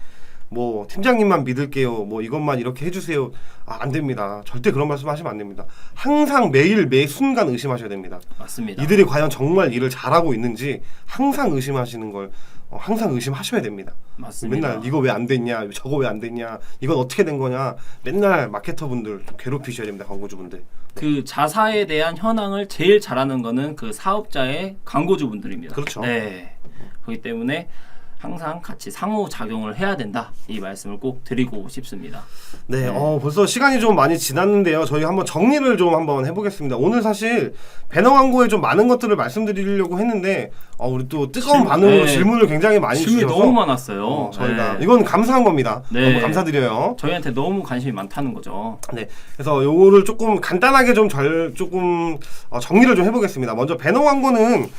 뭐 팀장님만 믿을게요, 뭐 이것만 이렇게 해주세요. 안 됩니다. 절대 그런 말씀 하시면 안 됩니다. 항상 매일 매 순간 의심하셔야 됩니다. 맞습니다. 이들이 과연 정말 일을 잘하고 있는지 항상 의심하시는 걸 항상 의심하셔야 됩니다. 맞습니다. 맨날 이거 왜 안 됐냐, 저거 왜 안 됐냐, 이건 어떻게 된 거냐, 맨날 마케터분들 좀 괴롭히셔야 됩니다. 광고주분들. 그 자사에 대한 현황을 제일 잘하는 거는 그 사업자의 광고주분들입니다. 그렇죠. 네. 그렇기 때문에 항상 같이 상호작용을 해야 된다. 이 말씀을 꼭 드리고 싶습니다. 네, 벌써 시간이 좀 많이 지났는데요. 저희 한번 정리를 좀 한번 해보겠습니다. 오늘 사실 배너 광고에 좀 많은 것들을 말씀드리려고 했는데 우리 또 뜨거운 반응으로 질문을 굉장히 많이 질문이 주셔서 너무 많았어요. 저희가 이건 감사한 겁니다. 너무 감사드려요. 저희한테 너무 관심이 많다는 거죠. 네, 그래서 요거를 조금 간단하게 좀 정리를 좀 해보겠습니다. 먼저 배너 광고는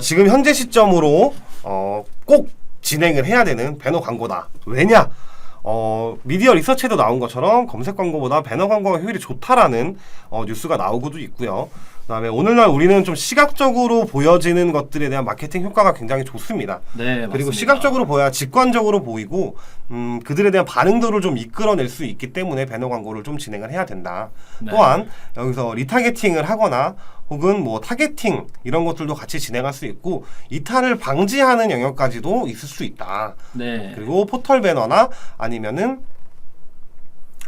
지금 현재 시점으로 꼭 진행을 해야 되는 배너 광고다. 왜냐? 미디어 리서치에도 나온 것처럼 검색 광고보다 배너 광고가 효율이 좋다라는 뉴스가 나오고도 있고요. 그다음에 오늘날 우리는 좀 시각적으로 보여지는 것들에 대한 마케팅 효과가 굉장히 좋습니다. 네, 그리고 맞습니다. 시각적으로 보여야 직관적으로 보이고 그들에 대한 반응도를 좀 이끌어낼 수 있기 때문에 배너 광고를 좀 진행을 해야 된다. 네. 또한 여기서 리타게팅을 하거나 혹은 뭐 타겟팅 이런 것들도 같이 진행할 수 있고 이탈을 방지하는 영역까지도 있을 수 있다. 네. 그리고 포털 배너나 아니면은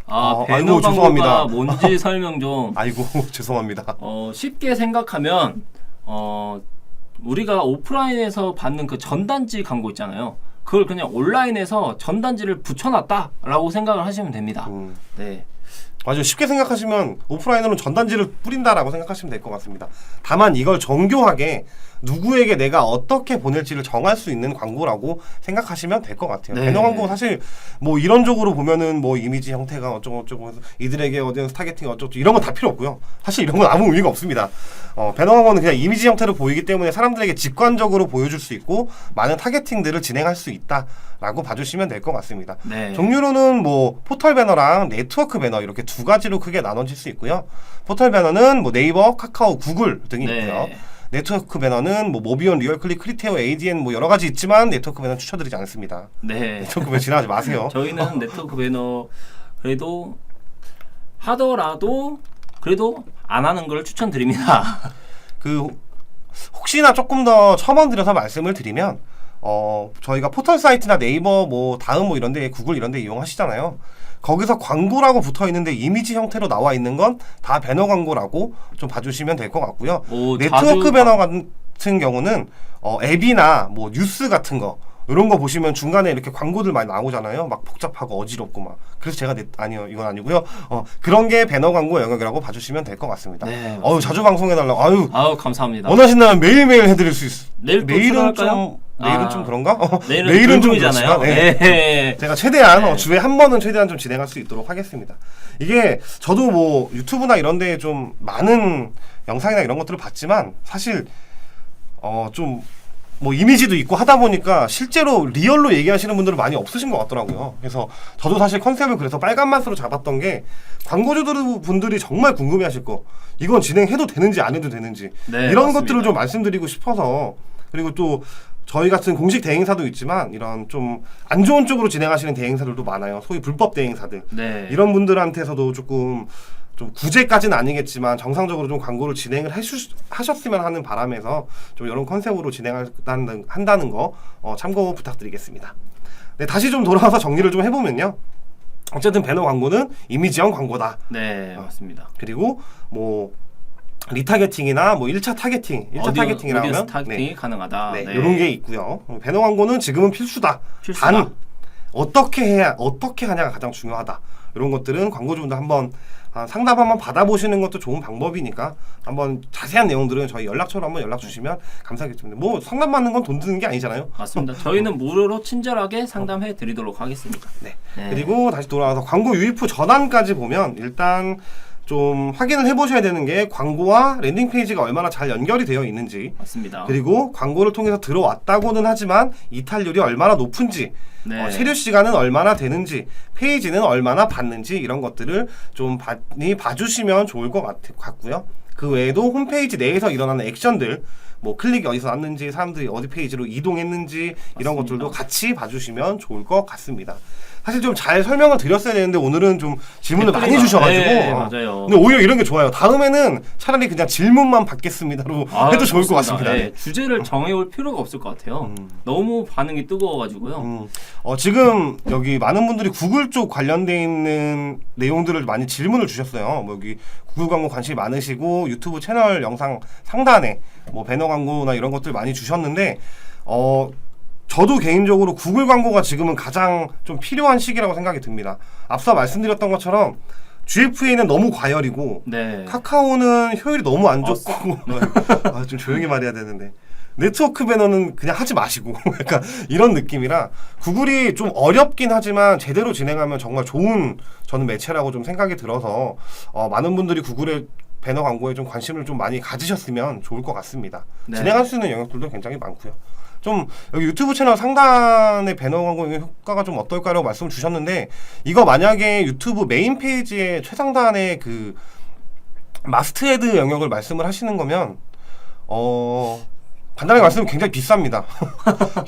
배너 아이고, 광고가 죄송합니다. 뭔지 설명 좀. 아이고 죄송합니다. 쉽게 생각하면 우리가 오프라인에서 받는 그 전단지 광고 있잖아요. 그걸 그냥 온라인에서 전단지를 붙여놨다라고 생각을 하시면 됩니다. 네. 맞아요. 쉽게 생각하시면 오프라인으로는 전단지를 뿌린다라고 생각하시면 될 것 같습니다. 다만 이걸 정교하게 누구에게 내가 어떻게 보낼지를 정할 수 있는 광고라고 생각하시면 될 것 같아요. 네. 배너 광고 사실 뭐 이론적으로 보면은 뭐 이미지 형태가 어쩌고 저쩌고 해서 이들에게 어디서 타겟팅 어쩌고 이런 건 다 필요 없고요. 사실 이런 건 아무 의미가 없습니다. 배너 광고는 그냥 이미지 형태로 보이기 때문에 사람들에게 직관적으로 보여줄 수 있고 많은 타겟팅들을 진행할 수 있다라고 봐주시면 될 것 같습니다. 네. 종류로는 뭐 포털 배너랑 네트워크 배너 이렇게 두 가지로 크게 나눠질 수 있고요. 포털 배너는 뭐 네이버, 카카오, 구글 등이 네. 있고요. 네트워크 배너는 뭐 모비온, 리얼클릭, 크리테오, ADN 뭐 여러 가지 있지만 네트워크 배너는 추천드리지 않습니다. 네. 네트워크 배너 지나가지 마세요. 저희는 네트워크 배너 그래도 하더라도 그래도 안 하는 걸 추천드립니다. 그 혹시나 조금 더 첨언드려서 말씀을 드리면 저희가 포털 사이트나 네이버 뭐 다음 뭐 이런데 구글 이런데 이용하시잖아요. 거기서 광고라고 붙어 있는데 이미지 형태로 나와 있는 건 다 배너 광고라고 좀 봐주시면 될 것 같고요. 네트워크 배너 같은 경우는 앱이나 뭐 뉴스 같은 거 이런 거 보시면 중간에 이렇게 광고들 많이 나오잖아요. 막 복잡하고 어지럽고 막. 그래서 제가 아니요 이건 아니고요. 그런 게 배너 광고 영역이라고 봐주시면 될 것 같습니다. 네, 자주 방송해달라고. 아유 감사합니다. 원하신다면 매일매일 해드릴 수 있어요. 내일은 좀 내일은 좀 그런가? 내일은 좀 그렇잖아요. 네. 제가 최대한 주에 한 번은 최대한 좀 진행할 수 있도록 하겠습니다. 이게 저도 뭐 유튜브나 이런 데에 좀 많은 영상이나 이런 것들을 봤지만 사실 좀 뭐 이미지도 있고 하다 보니까 실제로 리얼로 얘기하시는 분들은 많이 없으신 것 같더라고요. 그래서 저도 사실 컨셉을 그래서 빨간맛으로 잡았던 게 광고주들 분들이 정말 궁금해하실 거 이건 진행해도 되는지 안 해도 되는지 네, 이런 맞습니다. 것들을 좀 말씀드리고 싶어서 그리고 또 저희 같은 공식 대행사도 있지만 이런 좀 안 좋은 쪽으로 진행하시는 대행사들도 많아요. 소위 불법 대행사들. 네. 이런 분들한테서도 조금 좀 구제까지는 아니겠지만 정상적으로 좀 광고를 진행을 하셨으면 하는 바람에서 좀 이런 컨셉으로 한다는 거 참고 부탁드리겠습니다. 네, 다시 좀 돌아와서 정리를 좀 해보면요. 어쨌든 배너 광고는 이미지형 광고다. 네, 맞습니다. 그리고 뭐 리타게팅이나 뭐 1차 타겟팅, 1차 타겟팅이라고 하면 타겟팅이 가능하다. 네, 이런 게 있고요. 배너 광고는 지금은 필수다. 필수다. 단 어떻게 하냐가 가장 중요하다. 이런 것들은 광고주분들 한번 상담 한번 받아보시는 것도 좋은 방법이니까 한번 자세한 내용들은 저희 연락처로 한번 연락 주시면 감사하겠습니다. 뭐 상담 받는 건 돈 드는 게 아니잖아요. 맞습니다. 저희는 무료로 친절하게 상담해 드리도록 하겠습니다. 네. 그리고 다시 돌아와서 광고 유입 후 전환까지 보면 일단 좀 확인을 해보셔야 되는 게 광고와 랜딩 페이지가 얼마나 잘 연결이 되어 있는지, 맞습니다. 그리고 광고를 통해서 들어왔다고는 하지만 이탈률이 얼마나 높은지, 네. 체류 시간은 얼마나 되는지, 페이지는 얼마나 받는지 이런 것들을 좀 많이 봐주시면 좋을 것 같고요. 그 외에도 홈페이지 내에서 일어나는 액션들, 뭐 클릭이 어디서 났는지, 사람들이 어디 페이지로 이동했는지 이런 맞습니다. 것들도 같이 봐주시면 좋을 것 같습니다. 사실 좀 잘 설명을 드렸어야 되는데 오늘은 좀 질문을 많이 주셔가지고 네, 맞아요. 근데 오히려 이런 게 좋아요. 다음에는 차라리 그냥 질문만 받겠습니다로 해도 좋을 것 같습니다. 네, 주제를 정해올 필요가 없을 것 같아요. 너무 반응이 뜨거워가지고요. 지금 여기 많은 분들이 구글 쪽 관련돼 있는 내용들을 많이 질문을 주셨어요. 뭐 여기 구글 광고 관심이 많으시고 유튜브 채널 영상 상단에 뭐 배너 광고나 이런 것들 많이 주셨는데 저도 개인적으로 구글 광고가 지금은 가장 좀 필요한 시기라고 생각이 듭니다. 앞서 말씀드렸던 것처럼 GFA는 너무 과열이고 네. 카카오는 효율이 너무 안 좋고 좀 조용히 말해야 되는데 네트워크 배너는 그냥 하지 마시고 약간 이런 느낌이라 구글이 좀 어렵긴 하지만 제대로 진행하면 정말 좋은 저는 매체라고 좀 생각이 들어서 많은 분들이 구글의 배너 광고에 좀 관심을 좀 많이 가지셨으면 좋을 것 같습니다. 네. 진행할 수 있는 영역들도 굉장히 많고요. 좀 여기 유튜브 채널 상단의 배너 광고의 효과가 좀 어떨까라고 말씀을 주셨는데 이거 만약에 유튜브 메인 페이지의 최상단의 그 마스트헤드 영역을 말씀을 하시는 거면 간단하게 말씀드리면 굉장히 비쌉니다.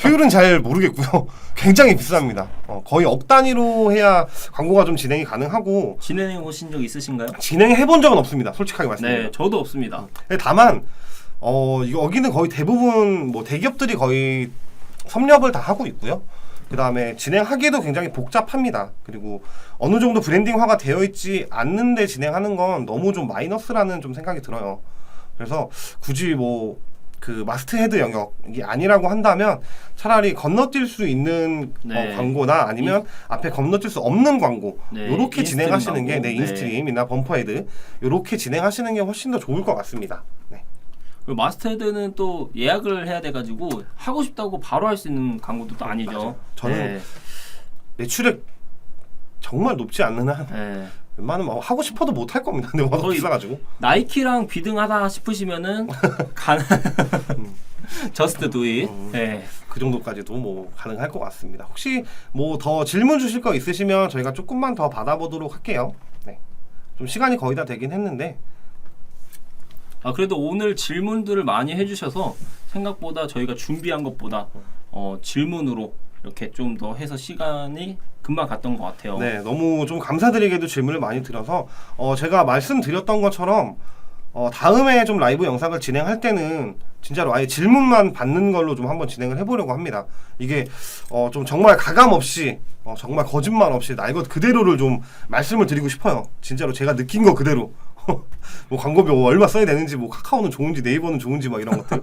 효율은 잘 모르겠고요. 굉장히 비쌉니다. 거의 억 단위로 해야 광고가 좀 진행이 가능하고 진행해 보신 적 있으신가요? 진행해 본 적은 없습니다. 솔직하게 말씀드리면. 네, 저도 없습니다. 다만 여기는 거의 대부분 뭐 대기업들이 거의 섭렵을 다 하고 있고요. 그 다음에 진행하기도 굉장히 복잡합니다. 그리고 어느 정도 브랜딩화가 되어 있지 않는데 진행하는 건 너무 좀 마이너스라는 좀 생각이 들어요. 그래서 굳이 뭐 그 마스트헤드 영역이 아니라고 한다면 차라리 건너뛸 수 있는 네. 광고나 아니면 앞에 건너뛸 수 없는 광고 네, 요렇게 진행하시는 게 광고. 네, 인스트림이나 범퍼헤드 요렇게 진행하시는 게 훨씬 더 좋을 것 같습니다. 네. 그리고 마스터헤드는 또 예약을 해야 돼가지고 하고 싶다고 바로 할 수 있는 광고도 또 아니죠. 맞아요. 저는 네. 매출액 정말 높지 않는 한 네. 웬만하면 하고 싶어도 못 할 겁니다. 근데 워낙 거의 비싸가지고 나이키랑 비등하다 싶으시면은 저스트 두잇. 네. 그 정도까지도 뭐 가능할 것 같습니다. 혹시 뭐 더 질문 주실 거 있으시면 저희가 조금만 더 받아보도록 할게요. 네. 좀 시간이 거의 다 되긴 했는데 그래도 오늘 질문들을 많이 해주셔서 생각보다 저희가 준비한 것보다 질문으로 이렇게 좀 더 해서 시간이 금방 갔던 것 같아요. 네, 너무 좀 감사드리게도 질문을 많이 드려서 제가 말씀드렸던 것처럼 다음에 좀 라이브 영상을 진행할 때는 진짜로 아예 질문만 받는 걸로 좀 한번 진행을 해보려고 합니다. 이게 좀 정말 가감 없이 정말 거짓말 없이 날 것 그대로를 좀 말씀을 드리고 싶어요. 진짜로 제가 느낀 거 그대로. 뭐 광고비 얼마 써야 되는지, 뭐 카카오는 좋은지 네이버는 좋은지 막 이런 것들.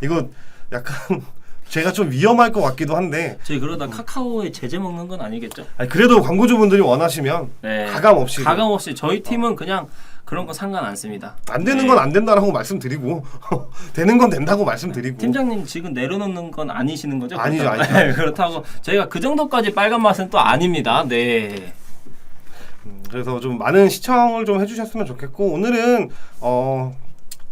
이거 약간 제가 좀 위험할 것 같기도 한데. 저희 그러다 카카오에 제재 먹는 건 아니겠죠? 아니, 그래도 광고주분들이 원하시면 네. 가감 없이 저희 팀은 그냥 그런 거 상관 안 씁니다. 안 되는 네. 건 안 된다라고 말씀드리고 되는 건 된다고 말씀드리고. 팀장님 지금 내려놓는 건 아니시는 거죠? 아니죠, 그렇다고. 아니죠. 네, 그렇다고 저희가 그 정도까지 빨간 맛은 또 아닙니다. 네. 그래서 좀 많은 시청을 좀 해주셨으면 좋겠고 오늘은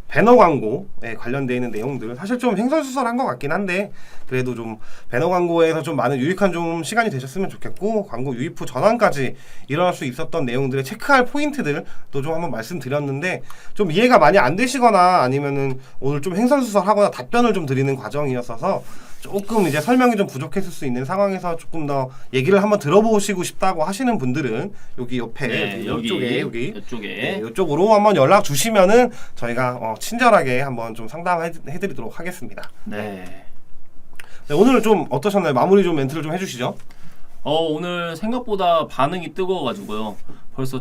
배너 광고에 관련되어 있는 내용들 사실 좀 횡설수설한 것 같긴 한데 그래도 좀 배너 광고에서 좀 많은 유익한 좀 시간이 되셨으면 좋겠고 광고 유입 후 전환까지 일어날 수 있었던 내용들의 체크할 포인트들 또 좀 한번 말씀드렸는데 좀 이해가 많이 안 되시거나 아니면은 오늘 좀 횡설수설하거나 답변을 좀 드리는 과정이었어서 조금 이제 설명이 좀 부족했을 수 있는 상황에서 조금 더 얘기를 한번 들어보시고 싶다고 하시는 분들은 여기 옆에 네, 여기 이쪽에 네, 이쪽으로 한번 연락 주시면은 저희가 친절하게 한번 좀 상담해드리도록 하겠습니다. 네. 네, 오늘 좀 어떠셨나요? 마무리 좀 멘트를 좀 해주시죠. 오늘 생각보다 반응이 뜨거워가지고요. 벌써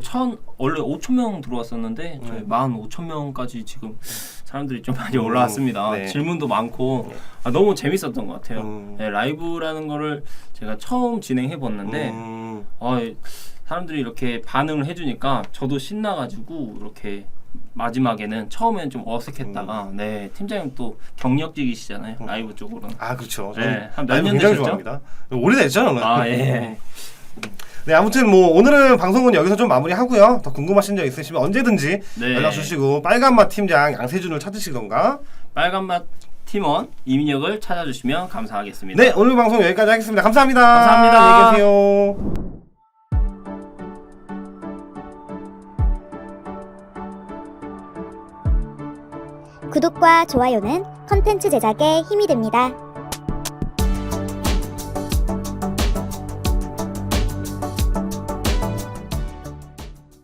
원래 5,000명 들어왔었는데 저희 15,000명까지 지금 사람들이 좀 많이 올라왔습니다. 네. 질문도 많고 너무 재밌었던 것 같아요. 네, 라이브라는 거를 제가 처음 진행해봤는데 사람들이 이렇게 반응을 해주니까 저도 신나가지고 이렇게 마지막에는 처음엔 좀 어색했다가 네 팀장님 또 경력직이시잖아요. 라이브 쪽으로는. 아 그렇죠. 네, 한 몇 라이브 년 굉장히 되셨죠? 좋아합니다. 오래됐죠 저는. 예. 네, 아무튼 뭐 오늘은 방송은 여기서 좀 마무리하고요. 더 궁금하신 점 있으시면 언제든지 네. 연락 주시고 빨간맛 팀장 양세준을 찾으시던가. 빨간맛 팀원 이민혁을 찾아주시면 감사하겠습니다. 네, 오늘 방송 여기까지 하겠습니다. 감사합니다. 감사합니다. 안녕히 계세요. 구독과 좋아요는 컨텐츠 제작에 힘이 됩니다.